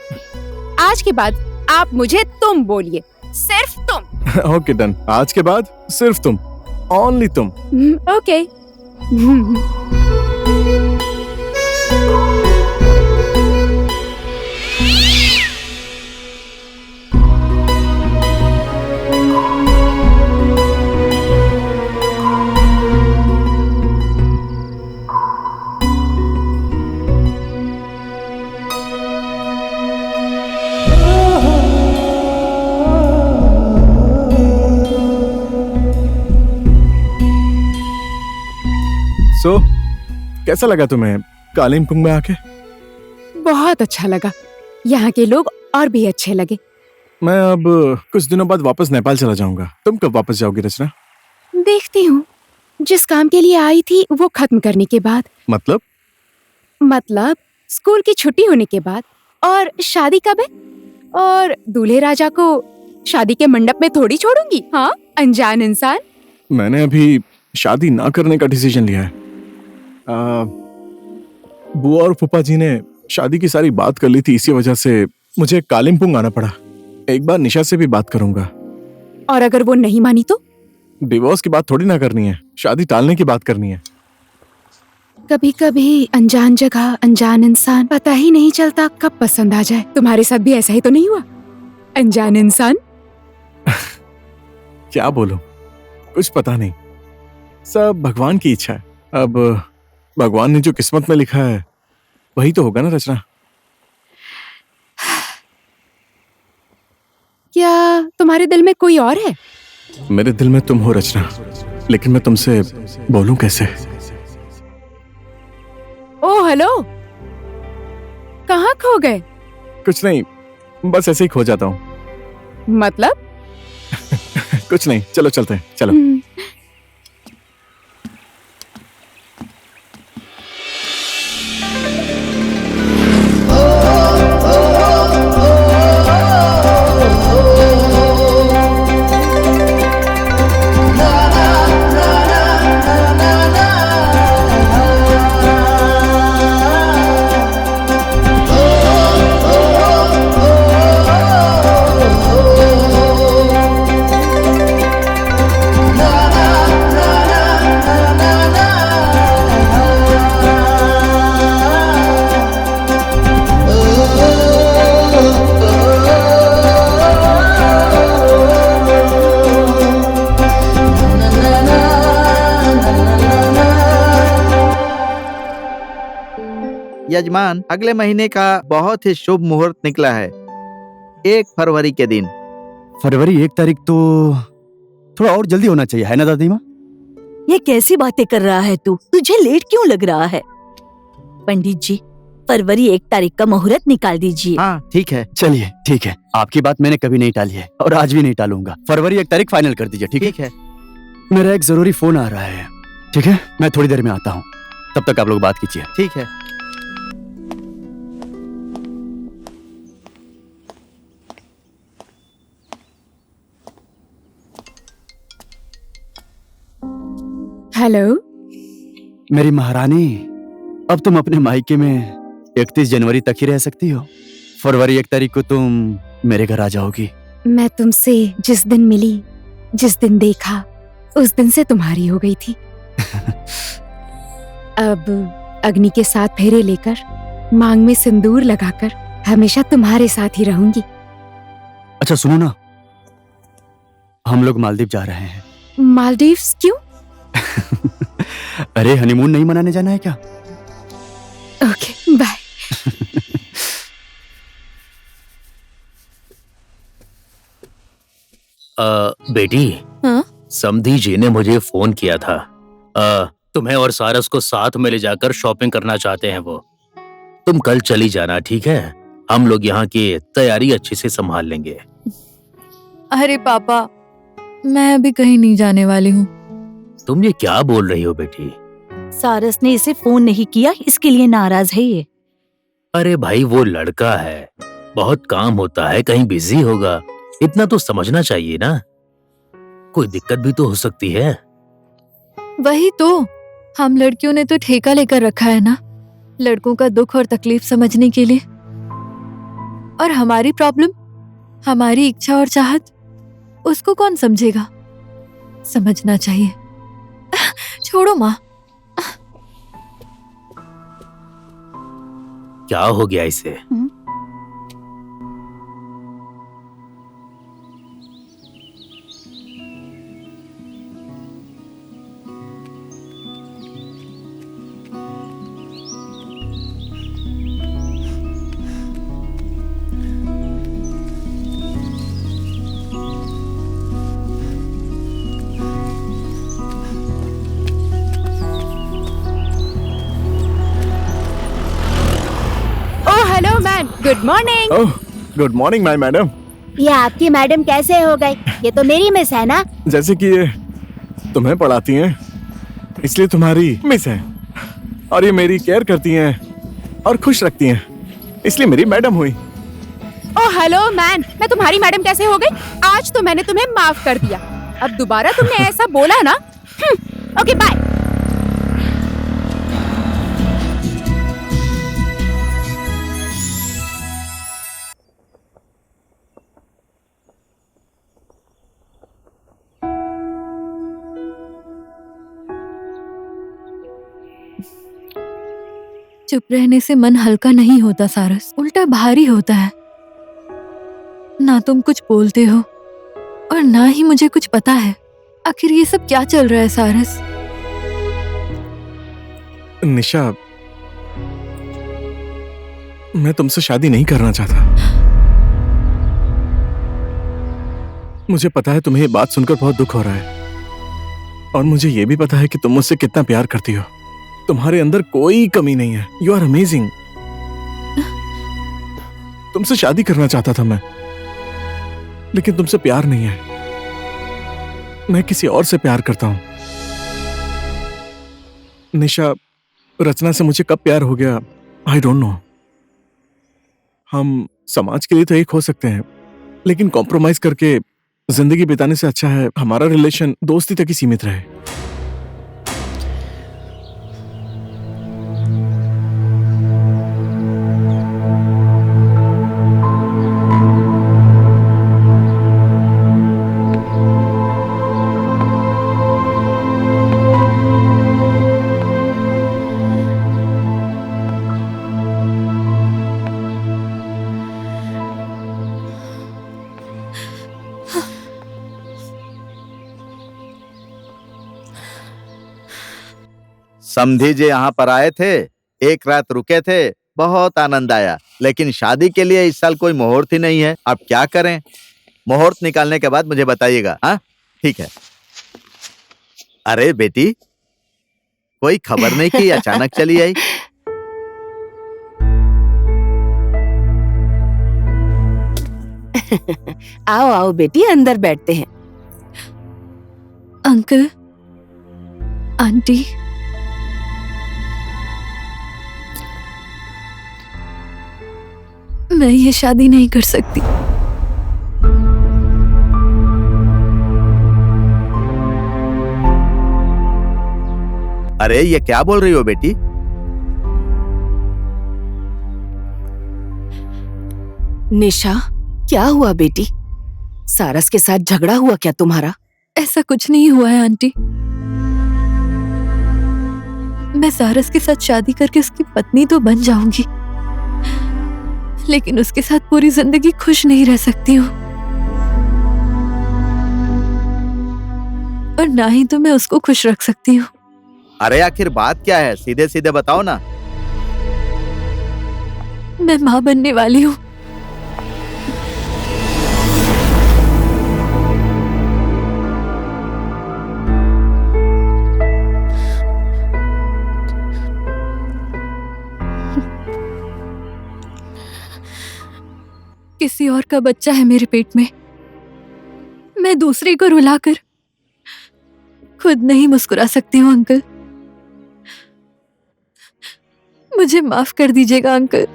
Speaker 9: आज के बाद आप मुझे तुम बोलिए, सिर्फ तुम।
Speaker 10: ओके डन, आज के बाद सिर्फ तुम, ओनली तुम।
Speaker 9: ओके।
Speaker 10: सो कैसा लगा तुम्हें कालिम्पोंग में आके?
Speaker 9: बहुत अच्छा लगा, यहाँ के लोग और भी अच्छे लगे।
Speaker 10: मैं अब कुछ दिनों बाद वापस नेपाल चला जाऊंगा। तुम कब वापस जाओगी रचना?
Speaker 9: देखती हूँ, जिस काम के लिए आई थी वो खत्म करने के बाद।
Speaker 10: मतलब
Speaker 9: स्कूल की छुट्टी होने के बाद। और शादी कब है? और दूल्हे राजा को शादी के मंडप में थोड़ी छोड़ूंगी, हाँ अनजान इंसान।
Speaker 10: मैंने अभी शादी ना करने का डिसीजन लिया है। बुआ और फूफा जी ने शादी की सारी बात कर ली थी, इसी वजह से मुझे कालिम्पोंग आना पड़ा। एक बार निशा से भी बात करूंगा।
Speaker 9: और अगर वो नहीं मानी तो?
Speaker 10: डिवोर्स की बात थोड़ी ना करनी है, शादी टालने की बात करनी है।
Speaker 9: कभी कभी अनजान जगह अनजान इंसान, पता ही नहीं चलता कब पसंद आ जाए। तुम्हारे साथ भी ऐसा ही तो नहीं हुआ अनजान इंसान?
Speaker 10: क्या बोलूं, कुछ पता नहीं, सब भगवान की इच्छा है। अब भगवान ने जो किस्मत में लिखा है वही तो होगा ना रचना।
Speaker 9: क्या तुम्हारे दिल में कोई और है?
Speaker 10: मेरे दिल में तुम हो रचना, लेकिन मैं तुमसे बोलूं कैसे?
Speaker 9: ओ हेलो, कहाँ खो गए?
Speaker 10: कुछ नहीं, बस ऐसे ही खो जाता हूँ।
Speaker 9: मतलब?
Speaker 10: कुछ नहीं, चलो चलते हैं, चलो।
Speaker 5: यजमान, अगले महीने का बहुत ही शुभ मुहूर्त निकला है, 1 फरवरी के दिन।
Speaker 11: फरवरी 1 तारीख तो थोड़ा और जल्दी होना चाहिए, है ना दादी माँ?
Speaker 8: ये कैसी बातें कर रहा है तू? तुझे लेट क्यों लग रहा है? पंडित जी, फरवरी 1 तारीख का मुहूर्त निकाल दीजिए।
Speaker 5: हाँ ठीक है।
Speaker 11: चलिए ठीक है, आपकी बात मैंने कभी नहीं टाली है और आज भी नहीं टालूंगा। फरवरी 1 तारीख फाइनल कर दीजिए, ठीक है? मेरा एक जरूरी फोन आ रहा है, ठीक है? मैं थोड़ी देर में आता हूँ, तब तक आप लोग बात कीजिए।
Speaker 5: ठीक है।
Speaker 9: हेलो
Speaker 11: मेरी महारानी, अब तुम अपने मायके में 31 जनवरी तक ही रह सकती हो। फरवरी 1 तारीख को तुम मेरे घर आ जाओगी।
Speaker 9: मैं तुमसे जिस दिन मिली, जिस दिन देखा, उस दिन से तुम्हारी हो गई थी। अब अग्नि के साथ फेरे लेकर, मांग में सिंदूर लगाकर हमेशा तुम्हारे साथ ही रहूंगी।
Speaker 11: अच्छा सुनो ना, हम लोग मालदीव जा रहे हैं।
Speaker 9: मालदीव्स क्यों?
Speaker 11: अरे हनीमून नहीं मनाने जाना है क्या?
Speaker 9: Okay bye.
Speaker 7: बेटी,
Speaker 1: हाँ?
Speaker 7: समधी जी ने मुझे फोन किया था। तुम्हें और सारस को साथ में ले जाकर शॉपिंग करना चाहते हैं वो। तुम कल चली जाना, ठीक है? हम लोग यहाँ की तैयारी अच्छे से संभाल लेंगे।
Speaker 1: अरे पापा, मैं अभी कहीं नहीं जाने वाली हूँ।
Speaker 7: तुम ये क्या बोल रही हो बेटी?
Speaker 8: सारस ने इसे फोन नहीं किया, इसके लिए नाराज है ये।
Speaker 7: अरे भाई, वो लड़का है, बहुत काम होता है, कहीं बिजी होगा, इतना तो समझना चाहिए ना। कोई दिक्कत भी तो हो सकती है।
Speaker 1: वही तो, हम लड़कियों ने तो ठेका लेकर रखा है ना, लड़कों का दुख और तकलीफ समझने के लिए। और हमारी प्रॉब्लम, हमारी इच्छा और चाहत, उसको कौन समझेगा? समझना चाहिए। छोड़ो माँ।
Speaker 7: क्या हो गया इसे?
Speaker 9: Hello ma'am, good morning.
Speaker 10: Oh, good morning my madam.
Speaker 12: ये आपकी मैडम कैसे हो गई? ये तो मेरी मिस है ना।
Speaker 10: जैसे कि ये तुम्हें पढ़ाती हैं, इसलिए तुम्हारी मिस है, और ये मेरी केयर करती हैं और खुश रखती हैं, इसलिए मेरी मैडम हुई।
Speaker 9: ओ हेलो मैन, मैं तुम्हारी मैडम कैसे हो गई? आज तो मैंने तुम्हें माफ कर दिया, अब दोबारा तुमने ऐसा बोला ना। Okay bye.
Speaker 1: चुप रहने से मन हल्का नहीं होता सारस, उल्टा भारी होता है। ना तुम कुछ बोलते हो और ना ही मुझे कुछ पता है। आखिर ये सब क्या चल रहा है सारस?
Speaker 10: निशा, मैं तुमसे शादी नहीं करना चाहता। मुझे पता है तुम्हें ये बात सुनकर बहुत दुख हो रहा है, और मुझे ये भी पता है कि तुम मुझसे कितना प्यार करती हो। तुम्हारे अंदर कोई कमी नहीं है। You are amazing. तुमसे शादी करना चाहता था मैं, लेकिन तुमसे प्यार नहीं है। मैं किसी और से प्यार करता हूं। निशा, रचना से मुझे कब प्यार हो गया आई डोंट नो। हम समाज के लिए तो एक हो सकते हैं, लेकिन कॉम्प्रोमाइज करके जिंदगी बिताने से अच्छा है हमारा रिलेशन दोस्ती तक ही सीमित रहे।
Speaker 5: समधी जी यहाँ पर आए थे, एक रात रुके थे, बहुत आनंद आया। लेकिन शादी के लिए इस साल कोई मुहूर्त ही नहीं है। अब क्या करें? मुहूर्त निकालने के बाद मुझे बताइएगा। हाँ ठीक है। अरे बेटी, कोई खबर नहीं कि अचानक चली आई?
Speaker 6: आओ आओ बेटी, अंदर बैठते हैं।
Speaker 1: अंकल, आंटी, मैं ये शादी नहीं कर सकती।
Speaker 5: अरे ये क्या बोल रही हो बेटी?
Speaker 6: निशा, क्या हुआ बेटी? सारस के साथ झगड़ा हुआ क्या तुम्हारा?
Speaker 1: ऐसा कुछ नहीं हुआ है आंटी। मैं सारस के साथ शादी करके उसकी पत्नी तो बन जाऊंगी, लेकिन उसके साथ पूरी जिंदगी खुश नहीं रह सकती हूँ। और ना ही तो मैं उसको खुश रख सकती हूँ।
Speaker 5: अरे आखिर बात क्या है? सीधे सीधे बताओ ना।
Speaker 1: मैं माँ बनने वाली हूँ। किसी और का बच्चा है मेरे पेट में। मैं दूसरे को रुलाकर खुद नहीं मुस्कुरा सकती हूँ अंकल। मुझे माफ कर दीजिएगा अंकल।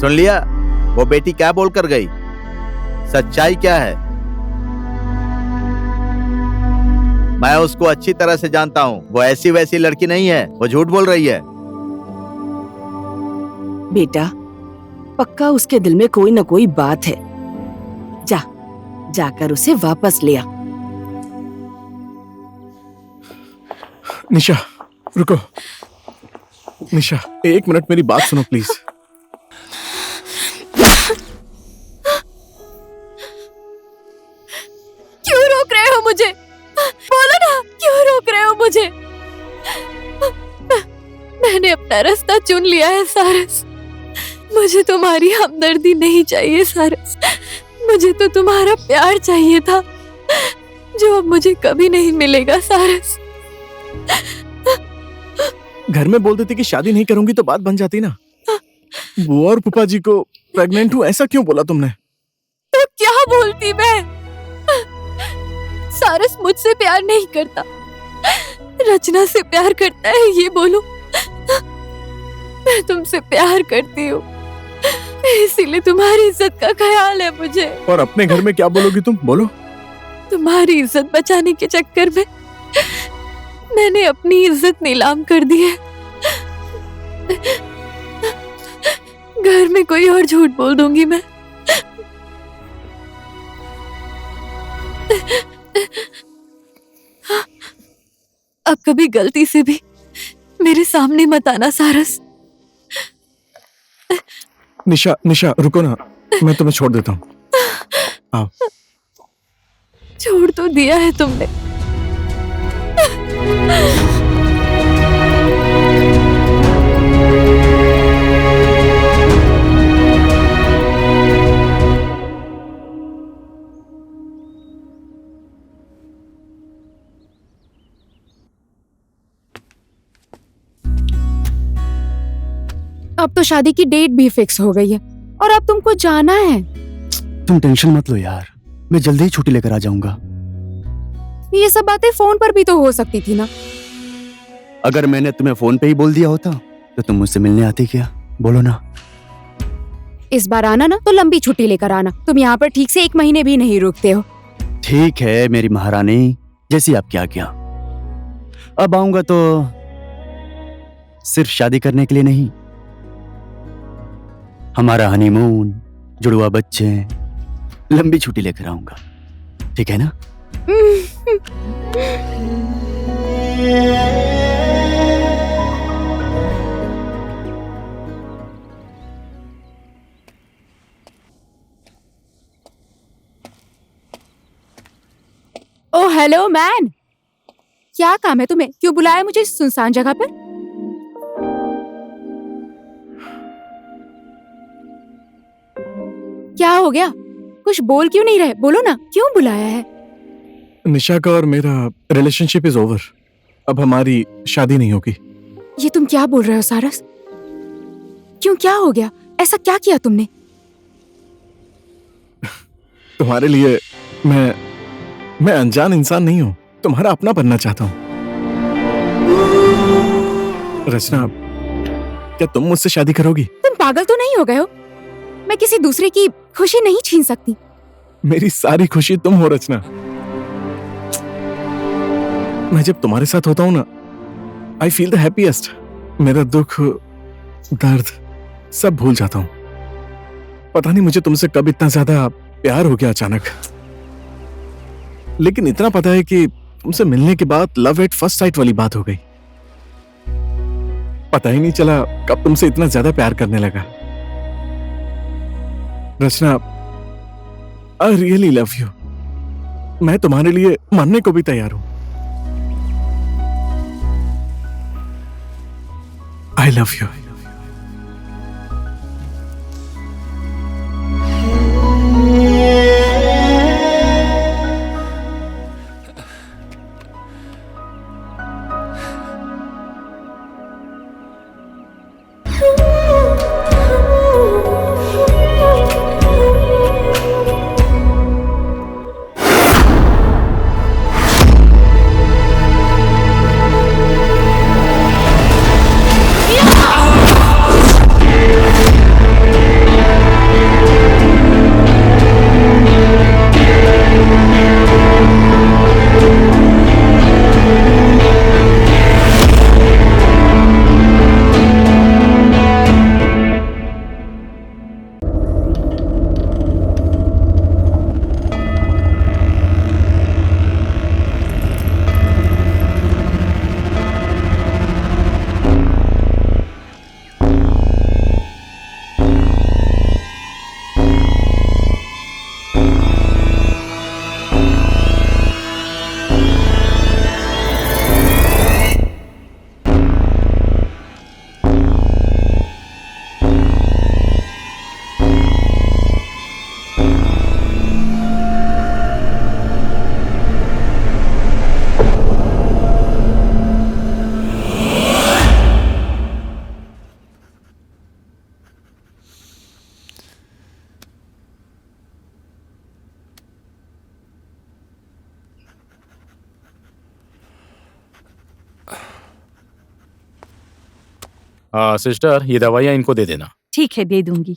Speaker 5: सुन लिया? वो बेटी क्या बोलकर गई? सच्चाई क्या है? मैं उसको अच्छी तरह से जानता हूँ। वो ऐसी वैसी लड़की नहीं है। वो झूठ बोल रही है।
Speaker 6: बेटा, पक्का उसके दिल में कोई न कोई बात है। जाकर उसे वापस ले आ।
Speaker 10: निशा, रुको। निशा, एक मिनट मेरी बात सुनो प्लीज।
Speaker 1: क्यों रोक रहे हो मुझे? बोलो ना, क्यों रोक रहे हो मुझे? मैंने अपना गलत रास्ता चुन लिया है सारस। मुझे तुम्हारी हमदर्दी नहीं चाहिए सारस, मुझे तो तुम्हारा प्यार चाहिए था जो अब मुझे कभी नहीं मिलेगा सारस।
Speaker 10: घर में बोल देती कि शादी नहीं करूंगी तो बात बन जाती ना। बुआ और फूफा जी को प्रेग्नेंट हूँ ऐसा क्यों बोला तुमने?
Speaker 1: तो क्या बोलती मैं? सारस मुझसे प्यार नहीं करता, रचना से प्यार करता है ये बोलो। मैं तुमसे प्यार करती हूँ, इसीलिए तुम्हारी इज्जत का ख्याल है मुझे।
Speaker 10: और अपने घर में क्या बोलोगी तुम? बोलो।
Speaker 1: तुम्हारी इज्जत बचाने के चक्कर में मैंने अपनी इज्जत नीलाम कर दी है। घर में कोई और झूठ बोल दूंगी मैं। अब कभी गलती से भी मेरे सामने मत आना सारस।
Speaker 10: निशा निशा रुको ना, मैं तुम्हें छोड़ देता हूँ। आओ।
Speaker 1: छोड़ तो दिया है तुमने।
Speaker 9: अब तो शादी की डेट भी फिक्स हो गई है और अब तुमको जाना है।
Speaker 11: तुम टेंशन मत लो यार, मैं जल्दी ही छुट्टी लेकर आ जाऊंगा।
Speaker 9: ये सब बातें फोन पर भी तो हो सकती थी ना।
Speaker 11: अगर मैंने तुम्हें फोन पे ही बोल दिया होता तो तुम मुझसे मिलने आती क्या? बोलो ना।
Speaker 9: इस बार आना ना तो लंबी छुट्टी लेकर आना। तुम यहाँ पर ठीक से 1 महीने भी नहीं रुकते हो।
Speaker 11: ठीक है मेरी महारानी, जैसी आपकी आज्ञा। अब आऊंगा तो सिर्फ शादी करने के लिए नहीं, हमारा हनीमून, जुड़वा बच्चे, लंबी छुट्टी लेकर आऊंगा। ठीक है ना?
Speaker 9: ओ हेलो मैन, क्या काम है तुम्हें? क्यों बुलाया मुझे इस सुनसान जगह पर? क्या हो गया? कुछ बोल क्यों नहीं रहे? बोलो ना, क्यों बुलाया है?
Speaker 10: निशा का और मेरा रिलेशनशिप इज ओवर। अब हमारी शादी नहीं होगी।
Speaker 9: ये तुम क्या बोल रहे हो सारस? क्यों, क्या हो गया? ऐसा क्या किया तुमने?
Speaker 10: तुम्हारे लिए मैं अनजान इंसान नहीं हूँ, तुम्हारा अपना बनना चाहता हूँ। रचना, क्या तुम मुझसे शादी करोगी?
Speaker 9: तुम पागल तो नहीं हो गए हो? मैं किसी दूसरे की खुशी नहीं छीन सकती।
Speaker 10: मेरी सारी खुशी तुम हो रचना। मैं जब तुम्हारे साथ होता हूँ ना, आई फील द हैप्पीएस्ट। मेरा दुख, दर्द सब भूल जाता हूँ। पता नहीं मुझे तुमसे कब इतना ज्यादा प्यार हो गया अचानक। लेकिन इतना पता है कि तुमसे मिलने के बाद लव एट फर्स्ट साइट वाली बात हो गई। पता ही नहीं चला कब तुमसे इतना ज्यादा प्यार करने लगा। रचना, आई रियली लव यू। मैं तुम्हारे लिए मरने को भी तैयार हूं। I love you.
Speaker 9: Yeah!
Speaker 4: हाँ सिस्टर, ये दवाइयाँ इनको दे देना।
Speaker 8: ठीक है, दे दूंगी।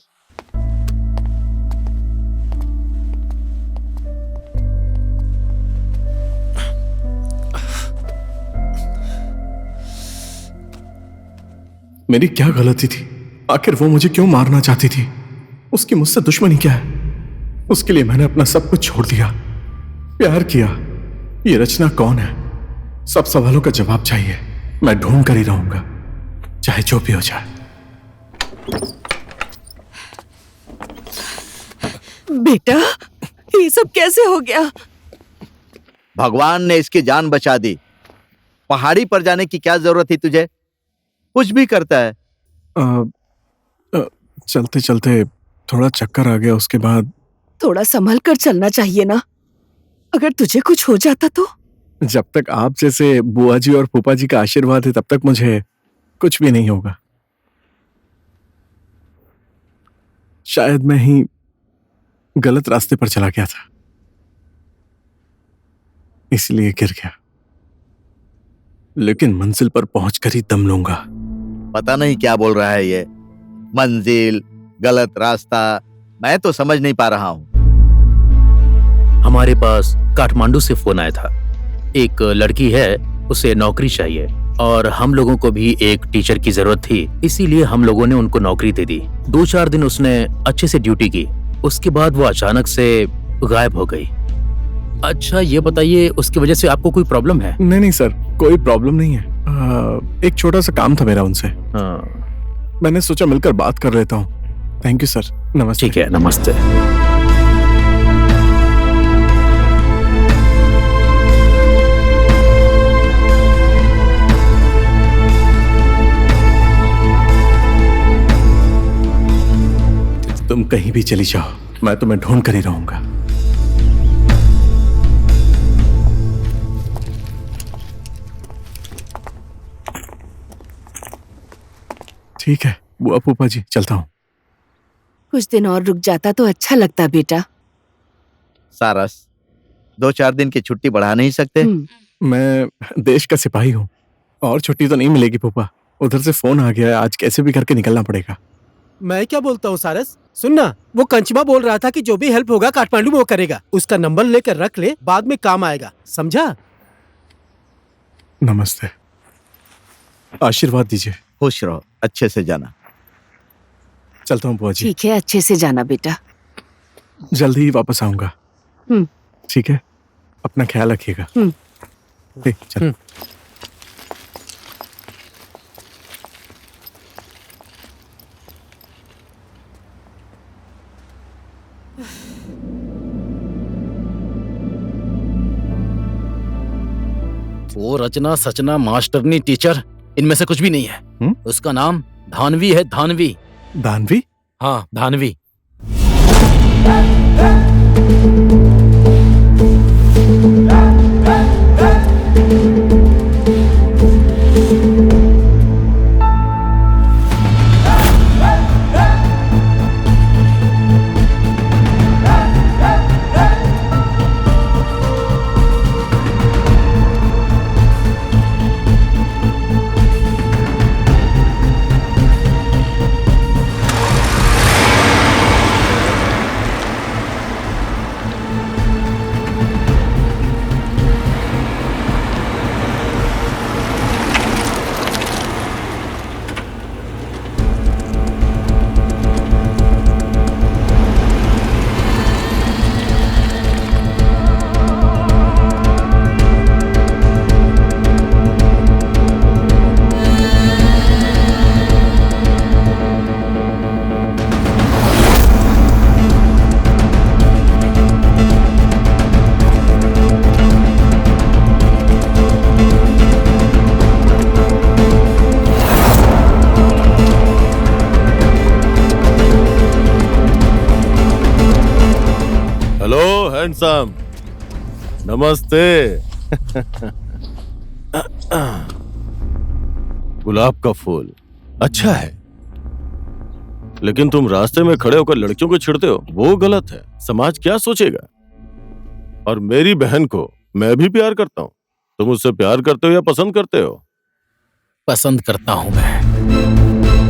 Speaker 10: मेरी क्या गलती थी? आखिर वो मुझे क्यों मारना चाहती थी? उसकी मुझसे दुश्मनी क्या है? उसके लिए मैंने अपना सब कुछ छोड़ दिया, प्यार किया। ये रचना कौन है? सब सवालों का जवाब चाहिए। मैं ढूंढ कर ही रहूंगा, चाहे जो भी हो जाए।
Speaker 6: बेटा, ये सब कैसे हो गया?
Speaker 5: भगवान ने इसकी जान बचा दी। पहाड़ी पर जाने की क्या जरूरत थी तुझे? कुछ भी करता है।
Speaker 10: चलते चलते थोड़ा चक्कर आ गया, उसके बाद।
Speaker 6: थोड़ा संभल कर चलना चाहिए ना। अगर तुझे कुछ हो जाता तो?
Speaker 10: जब तक आप जैसे बुआ जी और फूफा जी का आशीर्वाद है तब तक मुझे कुछ भी नहीं होगा। शायद मैं ही गलत रास्ते पर चला गया था, इसलिए गिर गया। लेकिन मंजिल पर पहुंचकर ही दम लूंगा।
Speaker 5: पता नहीं क्या बोल रहा है ये। मंजिल, गलत रास्ता, मैं तो समझ नहीं पा रहा हूं।
Speaker 4: हमारे पास काठमांडू से फोन आया था। एक लड़की है, उसे नौकरी चाहिए और हम लोगों को भी एक टीचर की जरूरत थी, इसीलिए हम लोगों ने उनको नौकरी दे दी। 2-4 दिन उसने अच्छे से ड्यूटी की, उसके बाद वो अचानक से गायब हो गई। अच्छा ये बताइए, उसकी वजह से आपको कोई प्रॉब्लम है?
Speaker 10: नहीं सर, कोई प्रॉब्लम नहीं है। एक छोटा सा काम था मेरा उनसे। मैंने सोचा मिलकर बात कर लेता हूँ। थैंक यू सर, नमस्ते।
Speaker 4: ठीक है, नमस्ते।
Speaker 10: तुम कहीं भी चली जाओ, मैं तुम्हें ढूंढ कर ही रहूंगा। ठीक है बुआ फूफा जी, चलता हूँ।
Speaker 6: कुछ दिन और रुक जाता तो अच्छा लगता बेटा।
Speaker 5: सारस, 2-4 दिन की छुट्टी बढ़ा नहीं सकते?
Speaker 10: मैं देश का सिपाही हूँ और छुट्टी तो नहीं मिलेगी फूफा। उधर से फोन आ गया है, आज कैसे भी करके निकलना पड़ेगा।
Speaker 2: मैं क्या बोलता हूँ सारस, सुनना, वो कंचमा बोल रहा था कि जो भी हेल्प होगा काठमांडू में वो करेगा। उसका नंबर लेकर रख ले, बाद में काम आएगा, समझा?
Speaker 10: नमस्ते, आशीर्वाद दीजिए।
Speaker 5: खुश रहो, अच्छे से जाना।
Speaker 10: चलता हूँ बुआ जी।
Speaker 6: ठीक है, अच्छे से जाना बेटा।
Speaker 10: जल्दी ही वापस आऊंगा। ठीक है, अपना ख्याल रखिएगा। चल।
Speaker 4: वो रचना सचना मास्टरनी टीचर, इनमें से कुछ भी नहीं है। उसका नाम धानवी है, धानवी।
Speaker 10: धानवी?
Speaker 4: हाँ, धानवी।
Speaker 3: हैंडसम, नमस्ते। गुलाब का फूल अच्छा है, लेकिन तुम रास्ते में खड़े होकर लड़कियों को छेड़ते हो, वो गलत है। समाज क्या सोचेगा? और मेरी बहन को मैं भी प्यार करता हूँ। तुम उससे प्यार करते हो या पसंद करते हो?
Speaker 4: पसंद करता हूं मैं।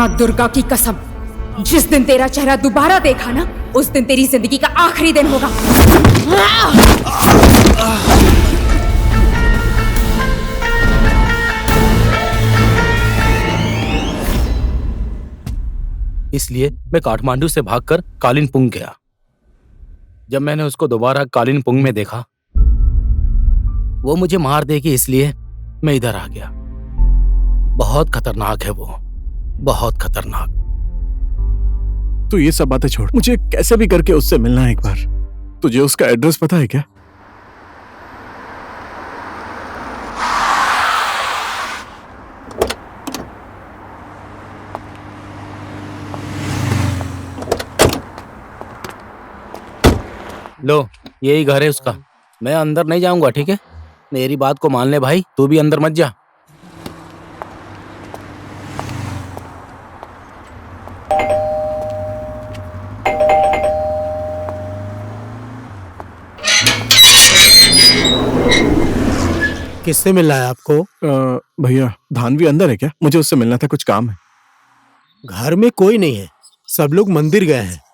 Speaker 9: माँ दुर्गा की कसम, जिस दिन तेरा चेहरा दोबारा देखा ना, उस दिन तेरी जिंदगी का आखिरी दिन होगा।
Speaker 4: इसलिए मैं काठमांडू से भागकर कालिम्पोंग गया। जब मैंने उसको दोबारा कालिम्पोंग में देखा, वो मुझे मार देगी, इसलिए मैं इधर आ गया। बहुत खतरनाक है वो, बहुत खतरनाक।
Speaker 10: तू ये सब बातें छोड़, मुझे कैसे भी करके उससे मिलना है एक बार। तुझे उसका एड्रेस पता है क्या?
Speaker 4: लो, यही घर है उसका। मैं अंदर नहीं जाऊंगा, ठीक है? मेरी बात को मान ले भाई, तू भी अंदर मत जा।
Speaker 2: किससे मिलना है आपको?
Speaker 10: भैया, धानवी अंदर है क्या? मुझे उससे मिलना था, कुछ काम है।
Speaker 2: घर में कोई नहीं है, सब लोग मंदिर गए हैं।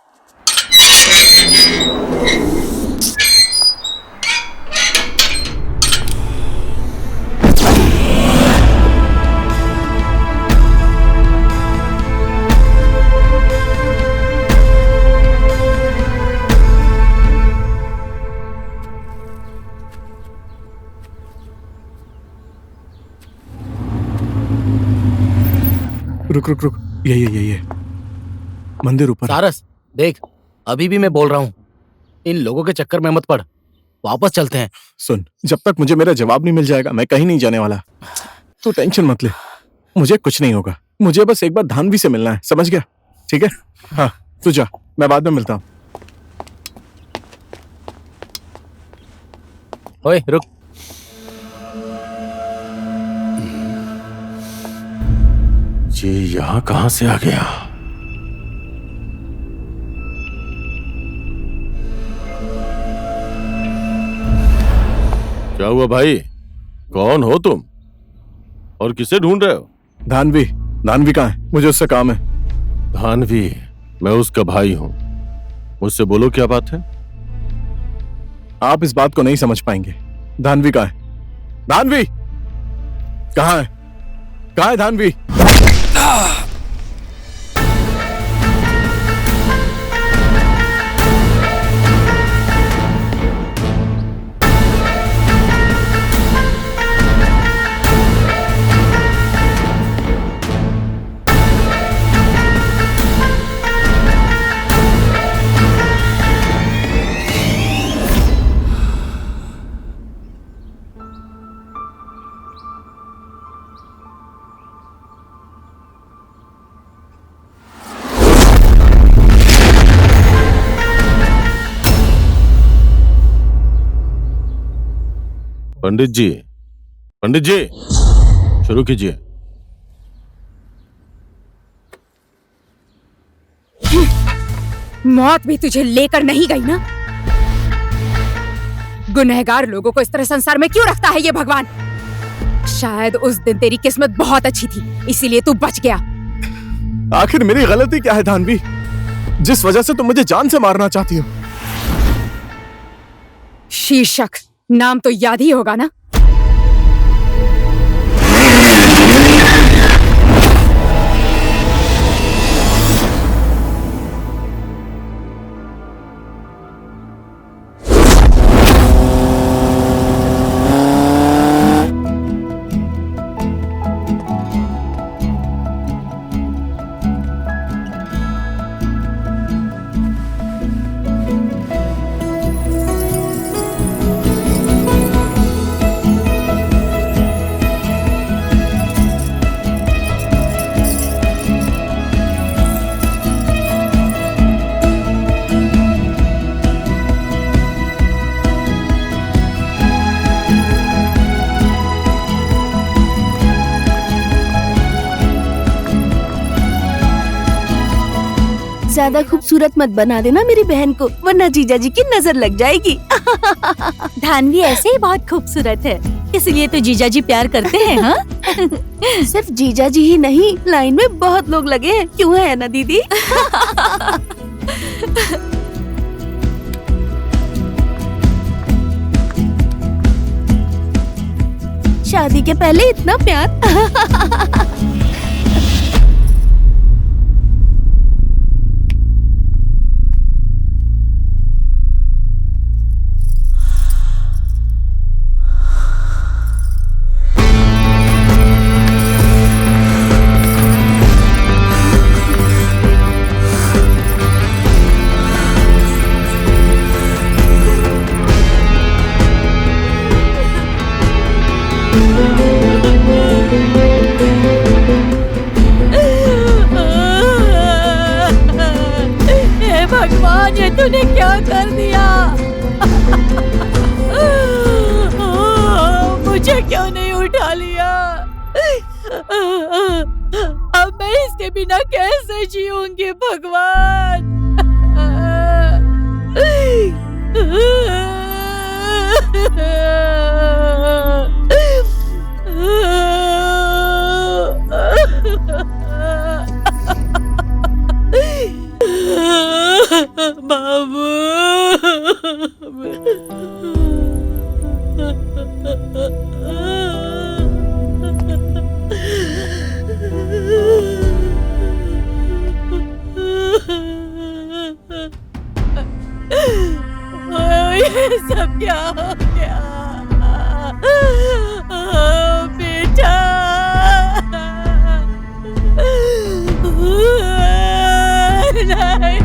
Speaker 10: रुक रुक रुक, ये मंदिर ऊपर।
Speaker 4: सारस, देख, अभी भी मैं बोल रहा हूँ, इन लोगों के चक्कर में मत पड़, वापस चलते हैं।
Speaker 10: सुन, जब तक मुझे मेरा जवाब नहीं मिल जाएगा, मैं कहीं नहीं जाने वाला। तू टेंशन मत ले, मुझे कुछ नहीं होगा। मुझे बस एक बार धानवी से मिलना है, समझ गया? ठीक है? हाँ, तू जा, मैं बाद में मिलता हूँ।
Speaker 4: ओए, रुक।
Speaker 3: ये यहाँ कहाँ से आ गया? क्या हुआ भाई? कौन हो तुम और किसे ढूंढ रहे हो?
Speaker 10: धानवी कहाँ है? मुझे उससे काम है।
Speaker 3: धानवी, मैं उसका भाई हूं। मुझसे बोलो, क्या बात है?
Speaker 10: आप इस बात को नहीं समझ पाएंगे। धानवी कहाँ है? धानवी कहाँ है? कहाँ है धानवी?
Speaker 3: पंडित जी, शुरू कीजिए।
Speaker 9: मौत भी तुझे लेकर नहीं गई ना? गुनहगार लोगों को इस तरह संसार में क्यों रखता है ये भगवान? शायद उस दिन तेरी किस्मत बहुत अच्छी थी, इसीलिए तू बच गया।
Speaker 10: आखिर मेरी गलती क्या है धानवी, जिस वजह से तुम मुझे जान से मारना चाहती हो?
Speaker 9: शीर्षक नाम तो याद ही होगा ना?
Speaker 6: ज्यादा खूबसूरत मत बना देना मेरी बहन को, वरना जीजा जी की नजर लग जाएगी।
Speaker 8: धानवी ऐसे ही बहुत खूबसूरत है, इसलिए तो जीजा जी प्यार करते हैं। हाँ?
Speaker 6: सिर्फ जीजा जी ही नहीं, लाइन में बहुत लोग लगे हैं, क्यों है ना दीदी? शादी के पहले इतना प्यार।
Speaker 8: हे भगवान, ये तूने क्या कर दिया? मुझे क्यों नहीं उठा लिया? अब मैं इसके बिना कैसे जीऊंगी भगवान? बाबू, ये सब क्या हो गया? बेटा, नहीं।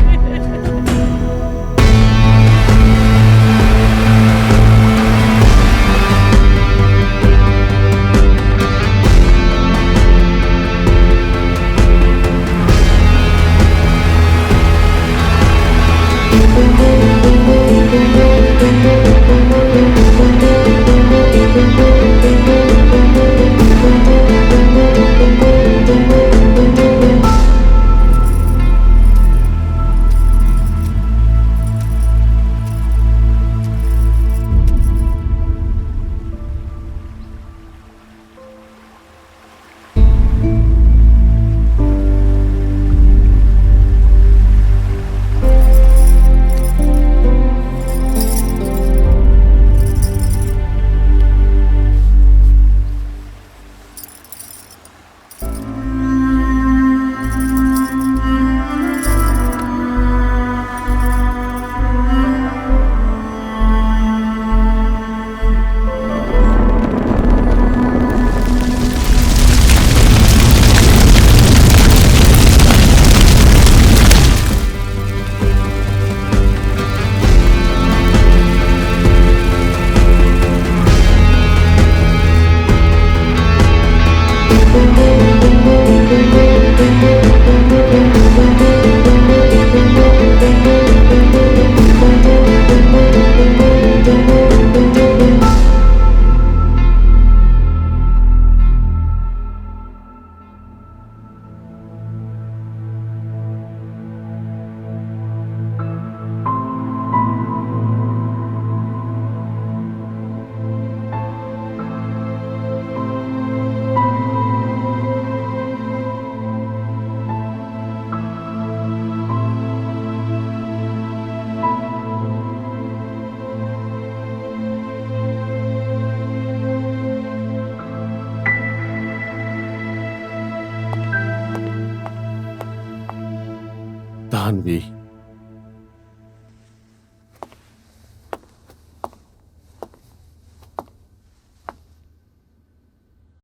Speaker 3: धानवी,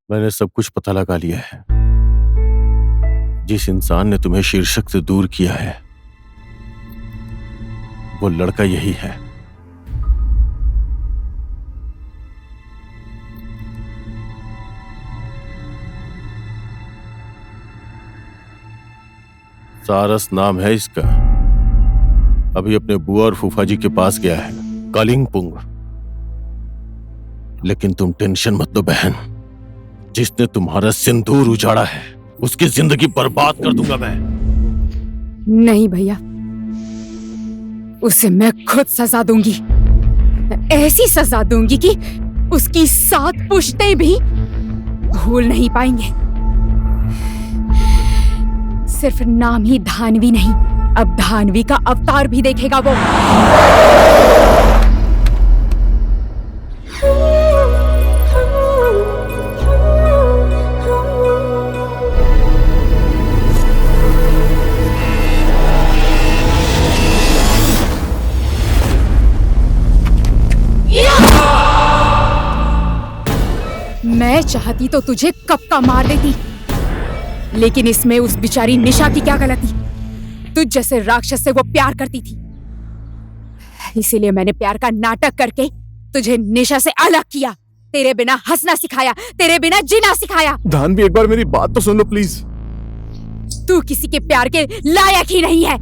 Speaker 3: मैंने सब कुछ पता लगा लिया है। जिस इंसान ने तुम्हें शीर्षक से दूर किया है वो लड़का यही है। सारस नाम है इसका। अभी अपने बुआ और फूफा जी के पास गया है, कालिंगपुंग। लेकिन तुम टेंशन मत लो बहन, जिसने तुम्हारा सिंदूर उजाड़ा है उसकी जिंदगी बर्बाद कर दूंगा मैं।
Speaker 9: नहीं भैया, उसे मैं खुद सजा दूंगी। ऐसी सजा दूंगी कि उसकी 7 पुश्तें भी भूल नहीं पाएंगे। सिर्फ नाम ही धानवी नहीं, अब धानवी का अवतार भी देखेगा वो। मैं चाहती तो तुझे कब का मार देती, लेकिन इसमें उस बेचारी निशा की क्या गलती? तुझ जैसे राक्षस से वो प्यार करती थी, इसीलिए मैंने प्यार का नाटक करके तुझे निशा से अलग किया। तेरे बिना हंसना सिखाया, तेरे बिना जीना सिखाया।
Speaker 10: धानवी, एक बार मेरी बात तो सुन लो प्लीज।
Speaker 9: तू किसी के प्यार के लायक ही नहीं है।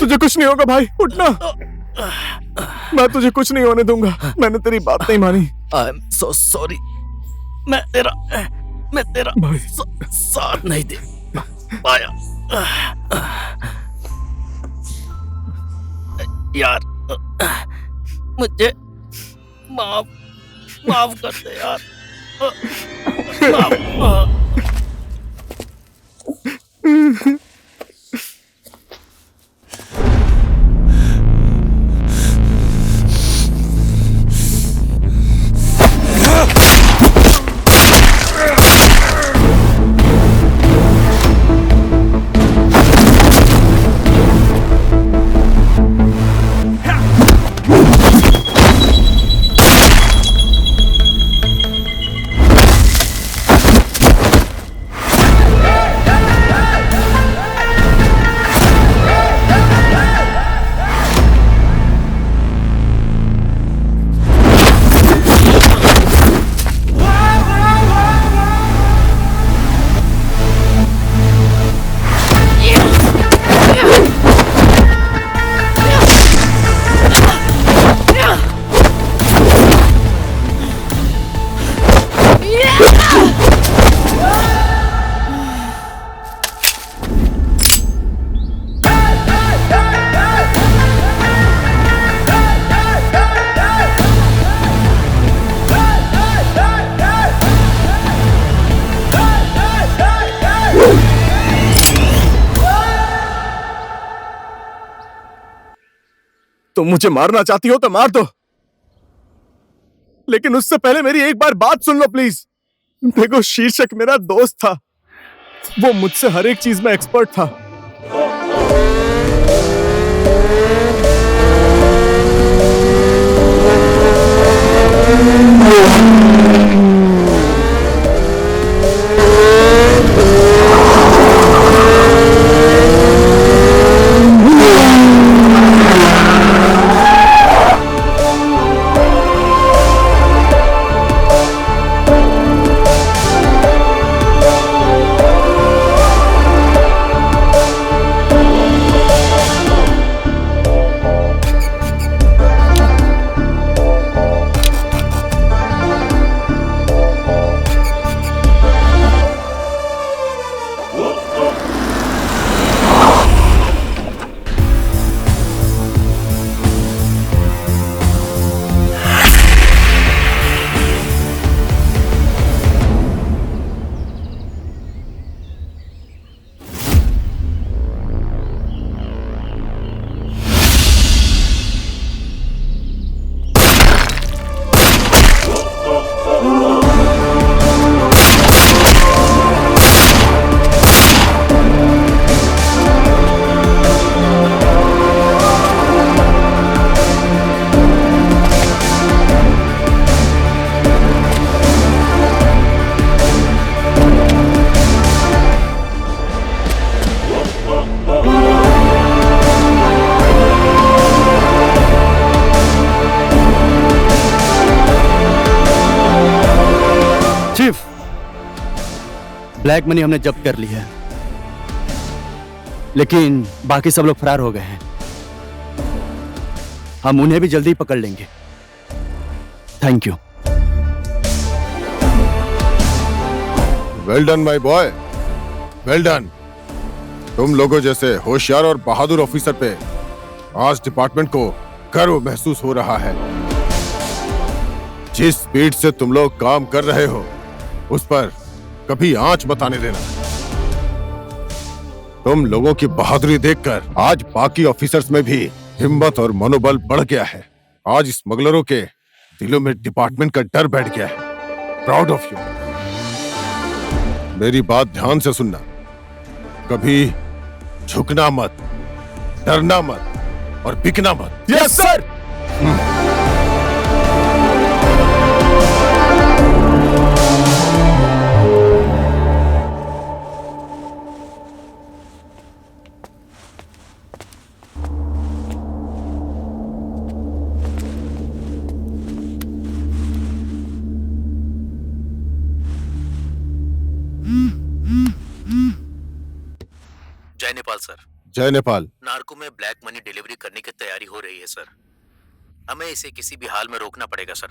Speaker 10: तुझे कुछ नहीं होगा भाई, उठना। मैं तुझे कुछ नहीं होने दूंगा। मैंने तेरी बात नहीं मानी।
Speaker 4: I am so sorry. मैं तेरा
Speaker 10: भाई
Speaker 4: साथ नहीं दे पाया यार। मुझे माफ कर दे यार।
Speaker 10: तुम मुझे मारना चाहती हो तो मार दो, लेकिन उससे पहले मेरी एक बार बात सुन लो प्लीज। देखो, शीर्षक मेरा दोस्त था, वो मुझसे हर एक चीज में एक्सपर्ट था।
Speaker 11: ब्लैक मनी हमने जब्त कर ली है, लेकिन बाकी सब लोग फरार हो गए हैं। हम उन्हें भी जल्दी पकड़ लेंगे। Thank you.
Speaker 3: Well done my boy, well done. तुम लोगों जैसे होशियार और बहादुर ऑफिसर पे आज डिपार्टमेंट को गर्व महसूस हो रहा है। जिस स्पीड से तुम लोग काम कर रहे हो उस पर कभी आंच मत आने देना। तुम लोगों की बहादुरी देखकर आज बाकी ऑफिसर्स में भी हिम्मत और मनोबल बढ़ गया है। आज स्मगलरों के दिलों में डिपार्टमेंट का डर बैठ गया है। Proud of you. मेरी बात ध्यान से सुनना, कभी झुकना मत, डरना मत और बिकना मत।
Speaker 10: Yes sir.
Speaker 7: जय नेपाल सर।
Speaker 3: जय नेपाल।
Speaker 7: नार्को में ब्लैक मनी डिलीवरी करने की तैयारी हो रही है सर। हमें इसे किसी भी हाल में रोकना पड़ेगा सर।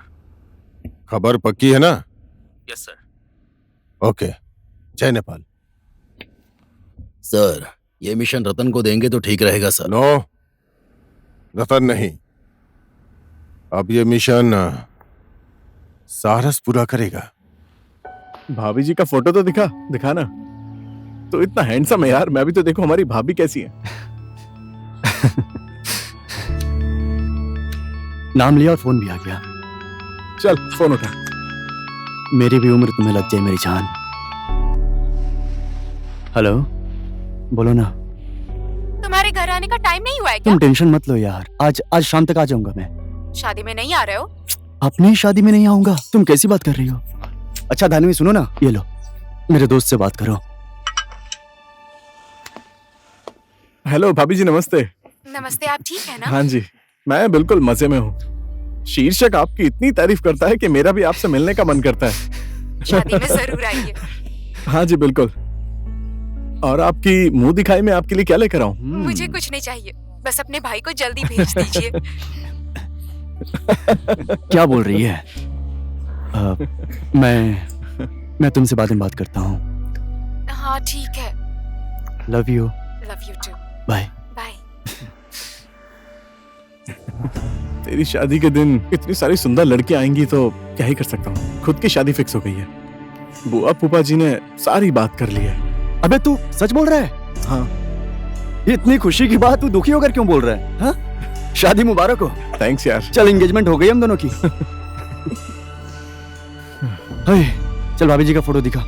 Speaker 3: खबर पक्की है ना?
Speaker 7: Yes sir.
Speaker 3: ओके, जय नेपाल।
Speaker 7: सर, ये मिशन रतन को देंगे तो ठीक रहेगा सर।
Speaker 3: नो, रतन नहीं, अब ये मिशन सारस पूरा करेगा।
Speaker 10: भाभी जी का फोटो तो दिखा ना। तो इतना हैंडसम है यार, मैं भी तो देखो हमारी भाभी कैसी है।
Speaker 11: नाम लिया और फोन भी आ गया।
Speaker 10: चल फोन उठा।
Speaker 11: मेरी भी उम्र तुम्हें लग जाए मेरी जान। हेलो, बोलो ना।
Speaker 9: तुम्हारे घर आने का टाइम नहीं हुआ है क्या?
Speaker 11: तुम टेंशन मत लो यार, आज शाम तक आ जाऊंगा मैं।
Speaker 9: शादी में नहीं आ रहे हो?
Speaker 11: अपनी शादी में नहीं आऊंगा? तुम कैसी बात कर रही हो? अच्छा धानवी सुनो ना, ये लो, मेरे दोस्त से बात करो।
Speaker 10: हेलो भाभी जी, नमस्ते।
Speaker 9: नमस्ते, आप ठीक है ना?
Speaker 10: हाँ जी, मैं बिल्कुल मजे में हूँ। शीर्षक आपकी इतनी तारीफ करता है कि मेरा भी आपसे मिलने का मन करता है।
Speaker 9: शादी में जरूर आइए।
Speaker 10: हाँ जी बिल्कुल। और आपकी मुंह दिखाई में आपके लिए क्या लेकर आऊं?
Speaker 9: मुझे कुछ नहीं चाहिए, बस अपने भाई को जल्दी भेज दीजिए।
Speaker 11: क्या बोल रही है? मैं तुमसे बाद में बात करता हूँ।
Speaker 9: हाँ ठीक है।
Speaker 11: Love you.
Speaker 9: Love you too.
Speaker 11: Bye.
Speaker 9: Bye.
Speaker 10: तेरी शादी के दिन इतनी सारी सुंदर लड़कियां आएंगी तो क्या ही कर सकता हूँ। खुद की शादी फिक्स हो गई है। बुआ फूफा जी ने सारी बात कर ली है।
Speaker 11: अबे तू सच बोल रहा है?
Speaker 10: हाँ।
Speaker 11: इतनी खुशी की बात तू दुखी होकर क्यों बोल रहा है? हाँ? शादी मुबारक हो।
Speaker 10: थैंक्स यार।
Speaker 11: चल एंगेजमेंट हो गई हम दोनों की। चल भाभी जी का फोटो दिखा।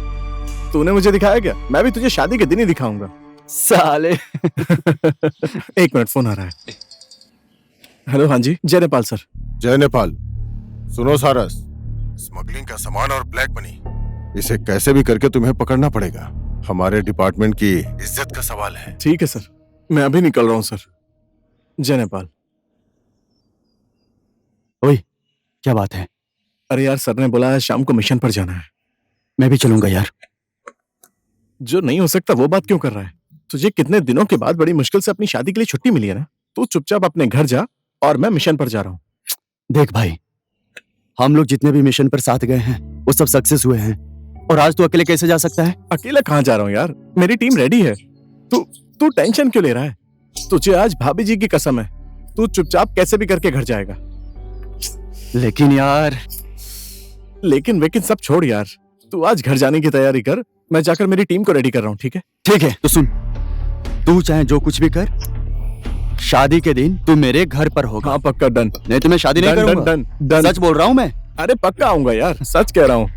Speaker 10: तूने मुझे दिखाया क्या? मैं भी तुझे शादी के दिन ही दिखाऊंगा।
Speaker 11: साले।
Speaker 10: एक मिनट, फोन आ रहा है। हेलो, हाँ जी, जय नेपाल सर।
Speaker 3: जय नेपाल। सुनो सारस, स्मगलिंग का सामान और ब्लैक मनी, इसे कैसे भी करके तुम्हें पकड़ना पड़ेगा। हमारे डिपार्टमेंट की इज्जत का सवाल है।
Speaker 10: ठीक है सर, मैं अभी निकल रहा हूँ सर। जय नेपाल।
Speaker 11: ओए, क्या बात है?
Speaker 10: अरे यार, सर ने बोला है शाम को मिशन पर जाना है।
Speaker 11: मैं भी चलूंगा यार।
Speaker 10: जो नहीं हो सकता वो बात क्यों कर रहा है? तुझे कितने दिनों के बाद बड़ी मुश्किल से अपनी शादी के लिए छुट्टी मिली है ना। तू चुपचाप अपने घर जा और मैं मिशन पर जा रहा हूँ।
Speaker 11: देख भाई, हम लोग जितने भी मिशन पर साथ गए हैं वो सब सक्सेस हुए हैं, और आज तू अकेले कैसे जा सकता है?
Speaker 10: अकेला कहाँ जा रहा हूँ यार, मेरी टीम रेडी है। तू टेंशन क्यों ले रहा है? तुझे आज भाभी जी की कसम है, तू चुपचाप कैसे भी करके घर जाएगा।
Speaker 11: लेकिन यार,
Speaker 10: लेकिन सब छोड़ यार, तू आज घर जाने की तैयारी कर। मैं जाकर मेरी टीम को रेडी कर रहा हूँ। ठीक है?
Speaker 11: ठीक है, तो सुन, तू चाहे जो कुछ भी कर, शादी के दिन तू मेरे घर पर होगा।
Speaker 10: हाँ पक्का, डन।
Speaker 11: नहीं तो मैं शादी नहीं करूंगा।
Speaker 10: डन।
Speaker 11: सच बोल रहा हूँ मैं।
Speaker 10: अरे पक्का आऊंगा यार, सच कह रहा हूँ।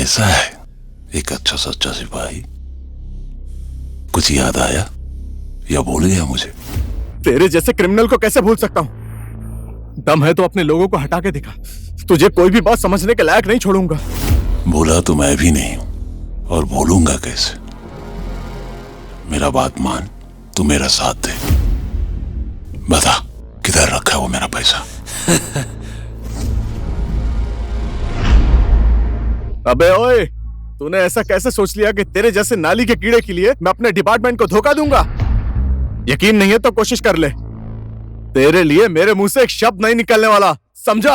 Speaker 13: कैसा है एक अच्छा सच्चा सिपाही? कुछ याद आया या भूल गया मुझे?
Speaker 10: तेरे जैसे क्रिमिनल को कैसे भूल सकता हूँ? दम है तो अपने लोगों को हटा के दिखा। तुझे कोई भी बात समझने के लायक नहीं छोड़ूंगा।
Speaker 13: भूला तो मैं भी नहीं हूं और भूलूंगा कैसे? मेरा बात मान, तू मेरा साथ दे। बता किधर रखा है वो मेरा पैसा?
Speaker 10: अबे ओए, तूने ऐसा कैसे सोच लिया कि तेरे जैसे नाली के कीड़े के लिए मैं अपने डिपार्टमेंट को धोखा दूंगा? यकीन नहीं है तो कोशिश कर ले। तेरे लिए मेरे मुंह से एक शब्द नहीं निकलने वाला, समझा?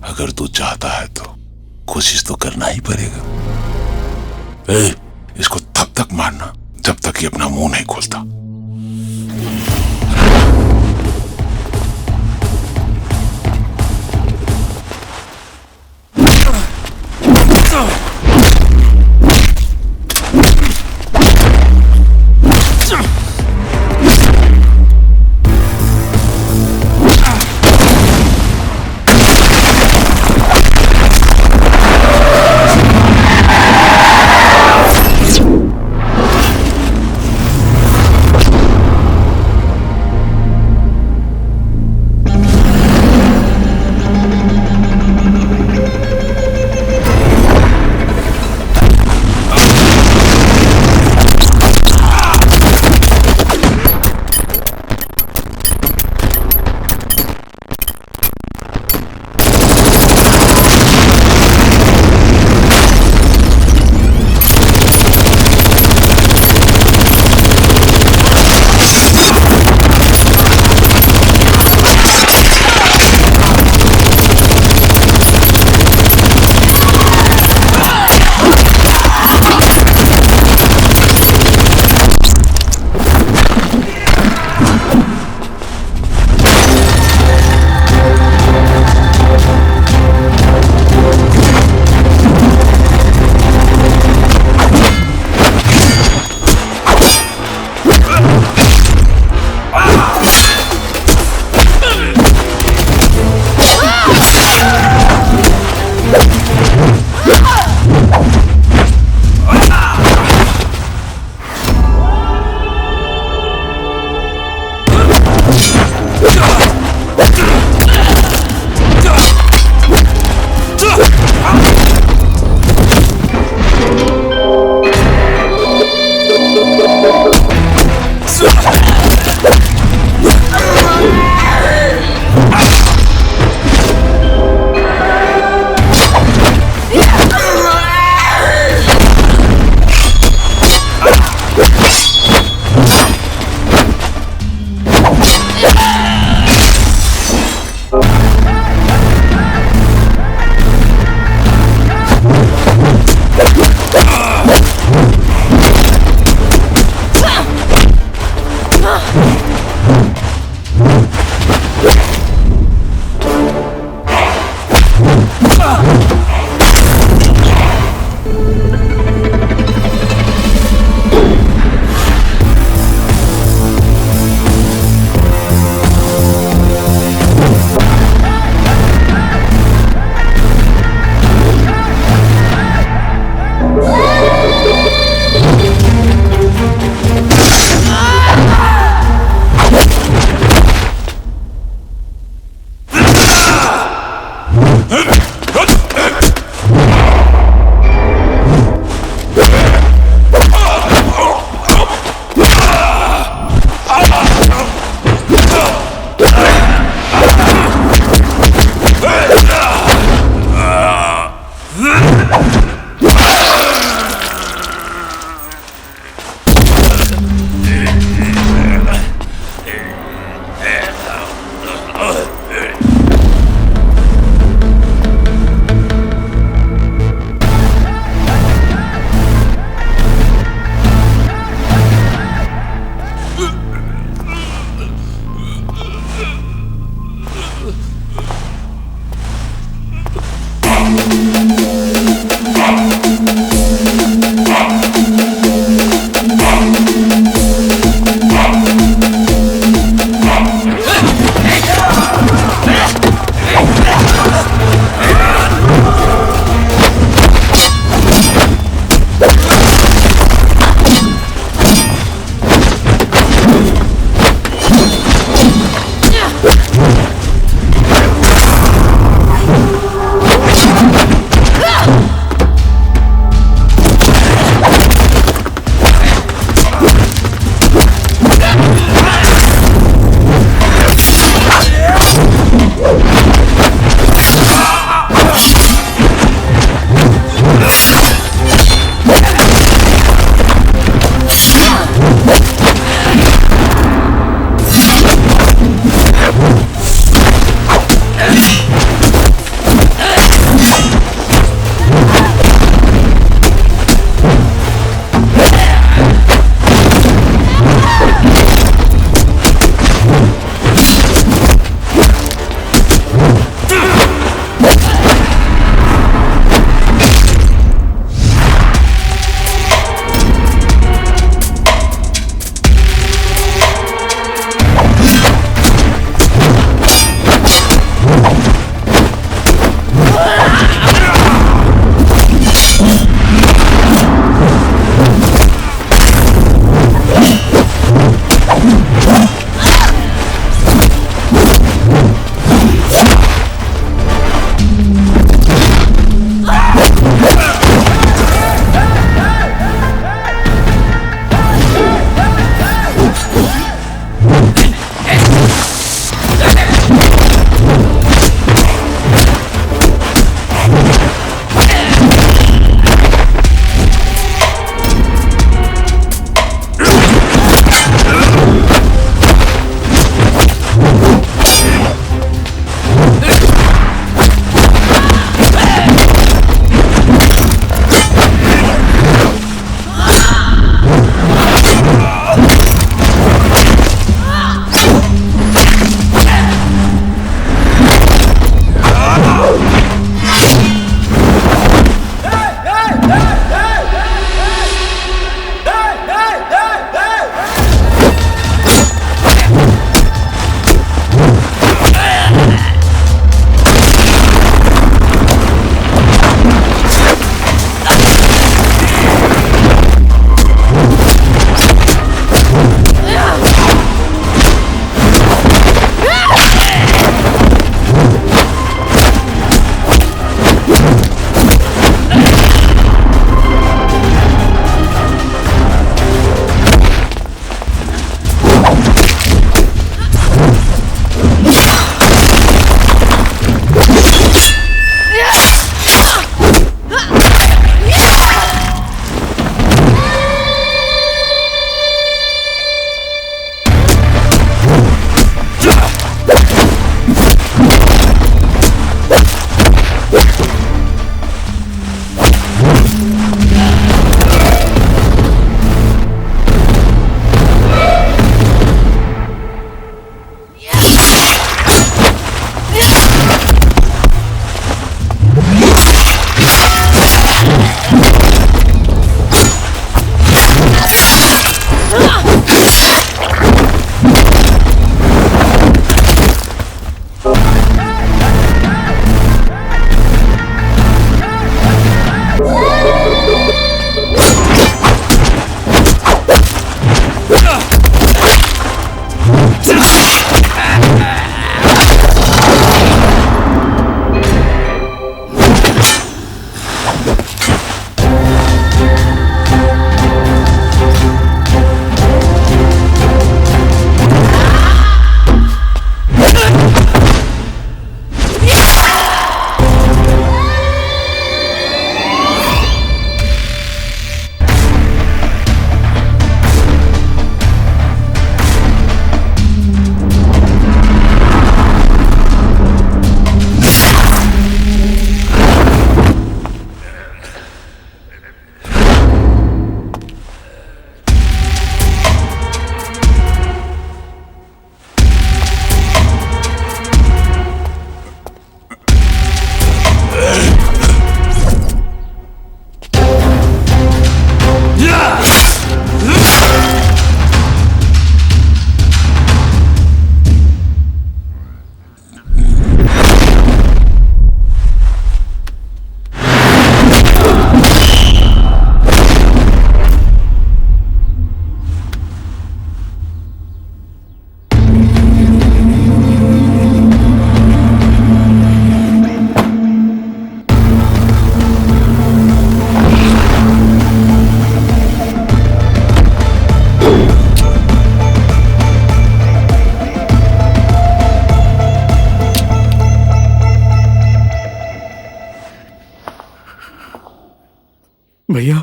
Speaker 13: अगर तू चाहता है तो कोशिश तो करना ही पड़ेगा। इसको तब तक मारना जब तक ये अपना मुंह नहीं खोलता।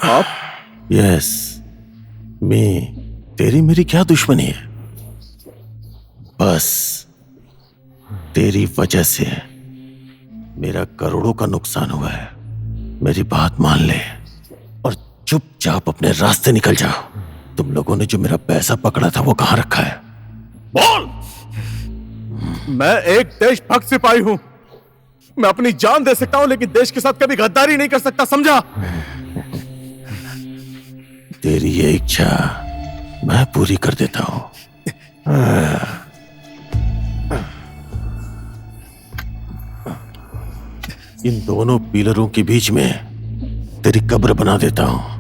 Speaker 10: आप?
Speaker 3: यस, मैं तेरी मेरी क्या दुश्मनी है? बस तेरी वजह से मेरा करोड़ों का नुकसान हुआ है। मेरी बात मान ले और चुपचाप अपने रास्ते निकल जाओ। तुम लोगों ने जो मेरा पैसा पकड़ा था वो कहां रखा है? बोल।
Speaker 10: मैं एक देशभक्त सिपाही हूं। मैं अपनी जान दे सकता हूं लेकिन देश के साथ कभी गद्दारी नहीं कर सकता, समझा?
Speaker 3: तेरी ये इच्छा मैं पूरी कर देता हूं। इन दोनों पिलरों के बीच में तेरी कब्र बना देता हूं।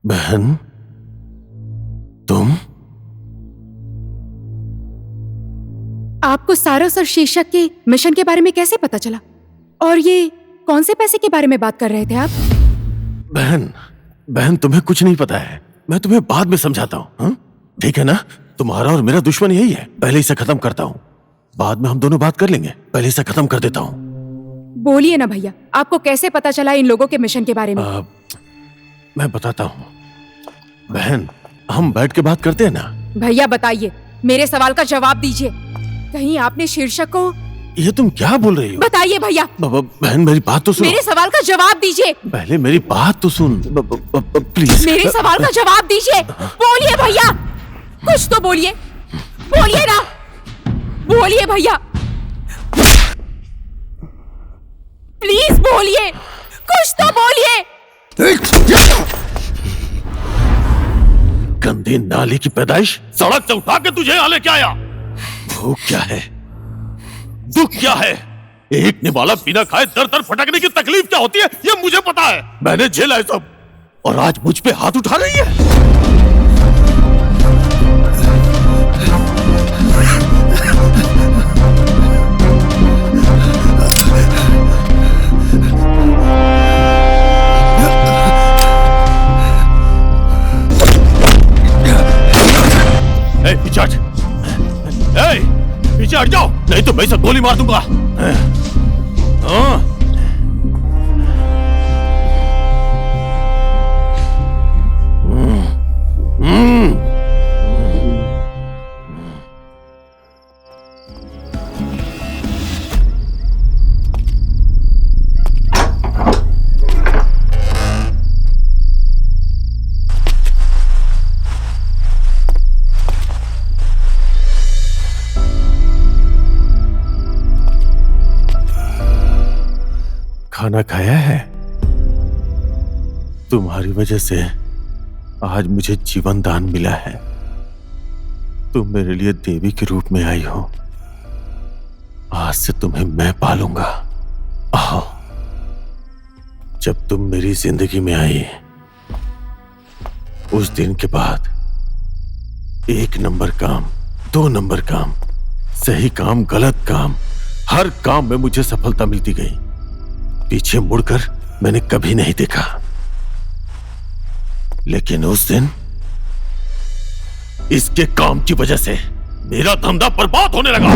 Speaker 3: बहन, तुम?
Speaker 9: आपको सारस और शीर्षक के मिशन के बारे में कैसे पता चला? और ये कौन से पैसे के बारे में बात कर रहे थे आप?
Speaker 3: बहन, तुम्हें कुछ नहीं पता है। मैं तुम्हें बाद में समझाता हूँ, ठीक है ना? तुम्हारा और मेरा दुश्मन यही है। पहले इसे खत्म करता हूँ, बाद में हम दोनों बात कर लेंगे। पहले इसे खत्म कर देता हूँ।
Speaker 9: बोलिए ना भैया, आपको कैसे पता चला इन लोगों के मिशन के बारे में?
Speaker 3: मैं बताता हूँ। बहन, हम बैठ के बात करते हैं ना?
Speaker 9: भैया बताइए, मेरे सवाल का जवाब दीजिए। कहीं आपने शीर्षक को...
Speaker 3: ये तुम क्या बोल रही हो?
Speaker 9: बताइए भैया।
Speaker 3: बहन, मेरी बात तो सुनो।
Speaker 9: मेरे सवाल का जवाब दीजिए।
Speaker 3: पहले मेरी बात तो सुन, प्लीज।
Speaker 9: मेरे सवाल का जवाब दीजिए। बोलिए भैया, कुछ तो बोलिए। बोलिए ना, बोलिए भैया, प्लीज बोलिए, कुछ तो बोलिए।
Speaker 3: गंदी नाली की पैदाइश सड़क से उठा के तुझे यहाँ लेके आया। भूख क्या है, दुख क्या है, एक निवाला बिना खाए दर दर फटकने की तकलीफ क्या होती है ये मुझे पता है। मैंने झेला है सब, और आज मुझ पे हाथ उठा रही है। पीछे हट, पीछे हट जाओ, नहीं तो मैं इसे गोली मार दूंगा। खाना खाया है? तुम्हारी वजह से आज मुझे जीवन दान मिला है। तुम मेरे लिए देवी के रूप में आई हो। आज से तुम्हें मैं पालूंगा। आओ। जब तुम मेरी जिंदगी में आई, उस दिन के बाद 1 नंबर काम, 2 नंबर काम, सही काम, गलत काम, हर काम में मुझे सफलता मिलती गई। पीछे मुड़कर मैंने कभी नहीं देखा। लेकिन उस दिन इसके काम की वजह से मेरा धंधा बर्बाद होने लगा।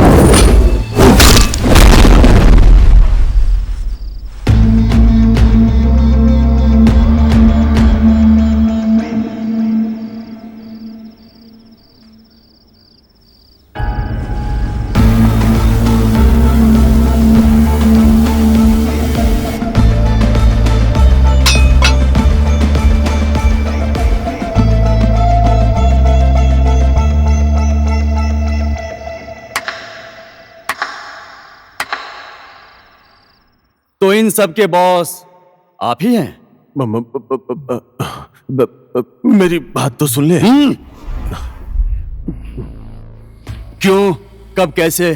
Speaker 11: तो इन सब के बॉस आप ही हैं?
Speaker 3: मेरी बात तो सुन ले।
Speaker 11: क्यों, कब, कैसे,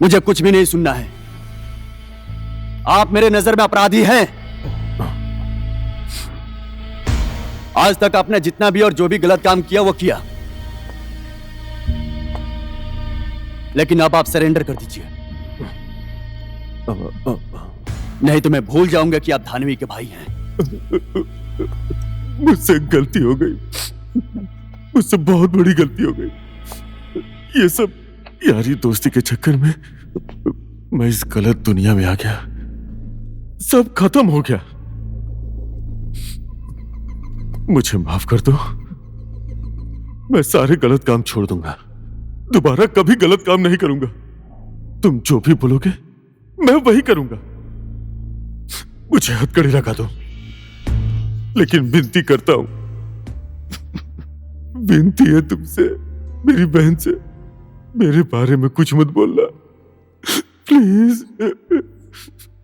Speaker 11: मुझे कुछ भी नहीं सुनना है। आप मेरे नजर में अपराधी हैं। आज तक आपने जितना भी और जो भी गलत काम किया वो किया, लेकिन अब आप सरेंडर कर दीजिए, नहीं तो मैं भूल जाऊंगा कि आप धानवी के भाई हैं।
Speaker 3: मुझसे गलती हो गई, मुझसे बहुत बड़ी गलती हो गई। ये सब यारी दोस्ती के चक्कर में मैं इस गलत दुनिया में आ गया, सब खत्म हो गया। मुझे माफ कर दो, मैं सारे गलत काम छोड़ दूंगा, दोबारा कभी गलत काम नहीं करूंगा। तुम जो भी बोलोगे मैं वही करूंगा। मुझे हथकड़ी लगा दो, लेकिन विनती करता हूं, विनती है तुमसे, मेरी बहन से, मेरे बारे में कुछ मत बोलना प्लीज।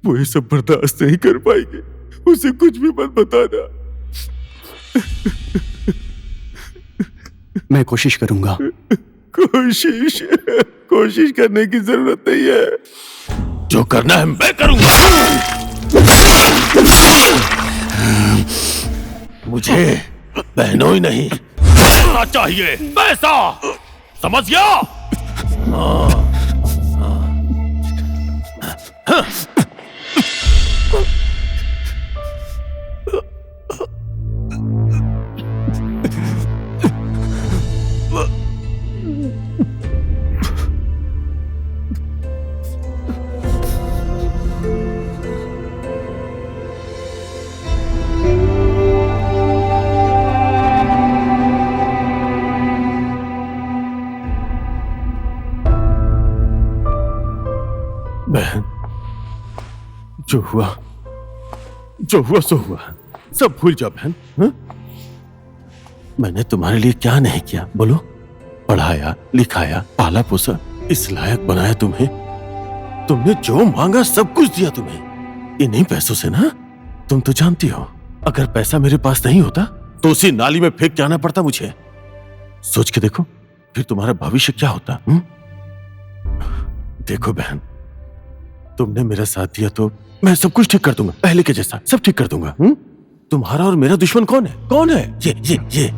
Speaker 3: वो ये सब बर्दाश्त नहीं कर पाएगी, उसे कुछ भी मत बताना।
Speaker 11: मैं कोशिश करूंगा।
Speaker 3: कोशिश करने की जरूरत नहीं है, जो करना है मैं करूंगा। मुझे बहनों ही नहीं चाहिए, पैसा, समझ गया? बहन, जो हुआ सो हुआ, सब भूल जाओ बहन। हा? मैंने तुम्हारे लिए क्या नहीं किया बोलो? पढ़ाया, लिखाया, पाला पोसा, इस लायक बनाया तुम्हें। तुमने जो मांगा सब कुछ दिया तुम्हें, इन्हीं पैसों से ना। तुम तो जानती हो, अगर पैसा मेरे पास नहीं होता तो उसी नाली में फेंक के आना पड़ता मुझे। सोच के देखो फिर तुम्हारा भविष्य क्या होता। देखो बहन, तुमने मेरा साथ दिया तो मैं सब कुछ ठीक कर दूंगा, पहले के जैसा सब ठीक कर दूंगा। तुम्हारा और मेरा दुश्मन कौन है? कौन है? ये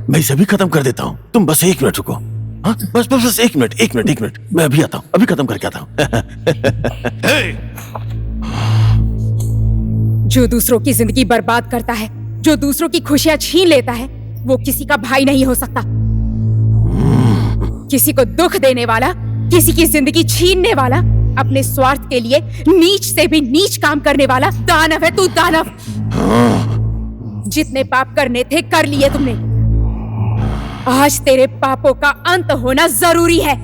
Speaker 3: मैं इसे भी खत्म कर देता हूँ। तुम बस 1 मिनट रुको। हाँ, बस 1 मिनट, मैं अभी आता हूँ, अभी खत्म करके आता हूँ।
Speaker 9: जो दूसरों की जिंदगी बर्बाद करता है, जो दूसरों की खुशियां छीन लेता है, वो किसी का भाई नहीं हो सकता। किसी को दुख देने वाला, किसी की जिंदगी छीनने वाला, अपने स्वार्थ के लिए नीच से भी नीच काम करने वाला दानव है तू, दानव। जितने पाप करने थे कर लिए तुमने। आज तेरे पापों का अंत होना जरूरी है।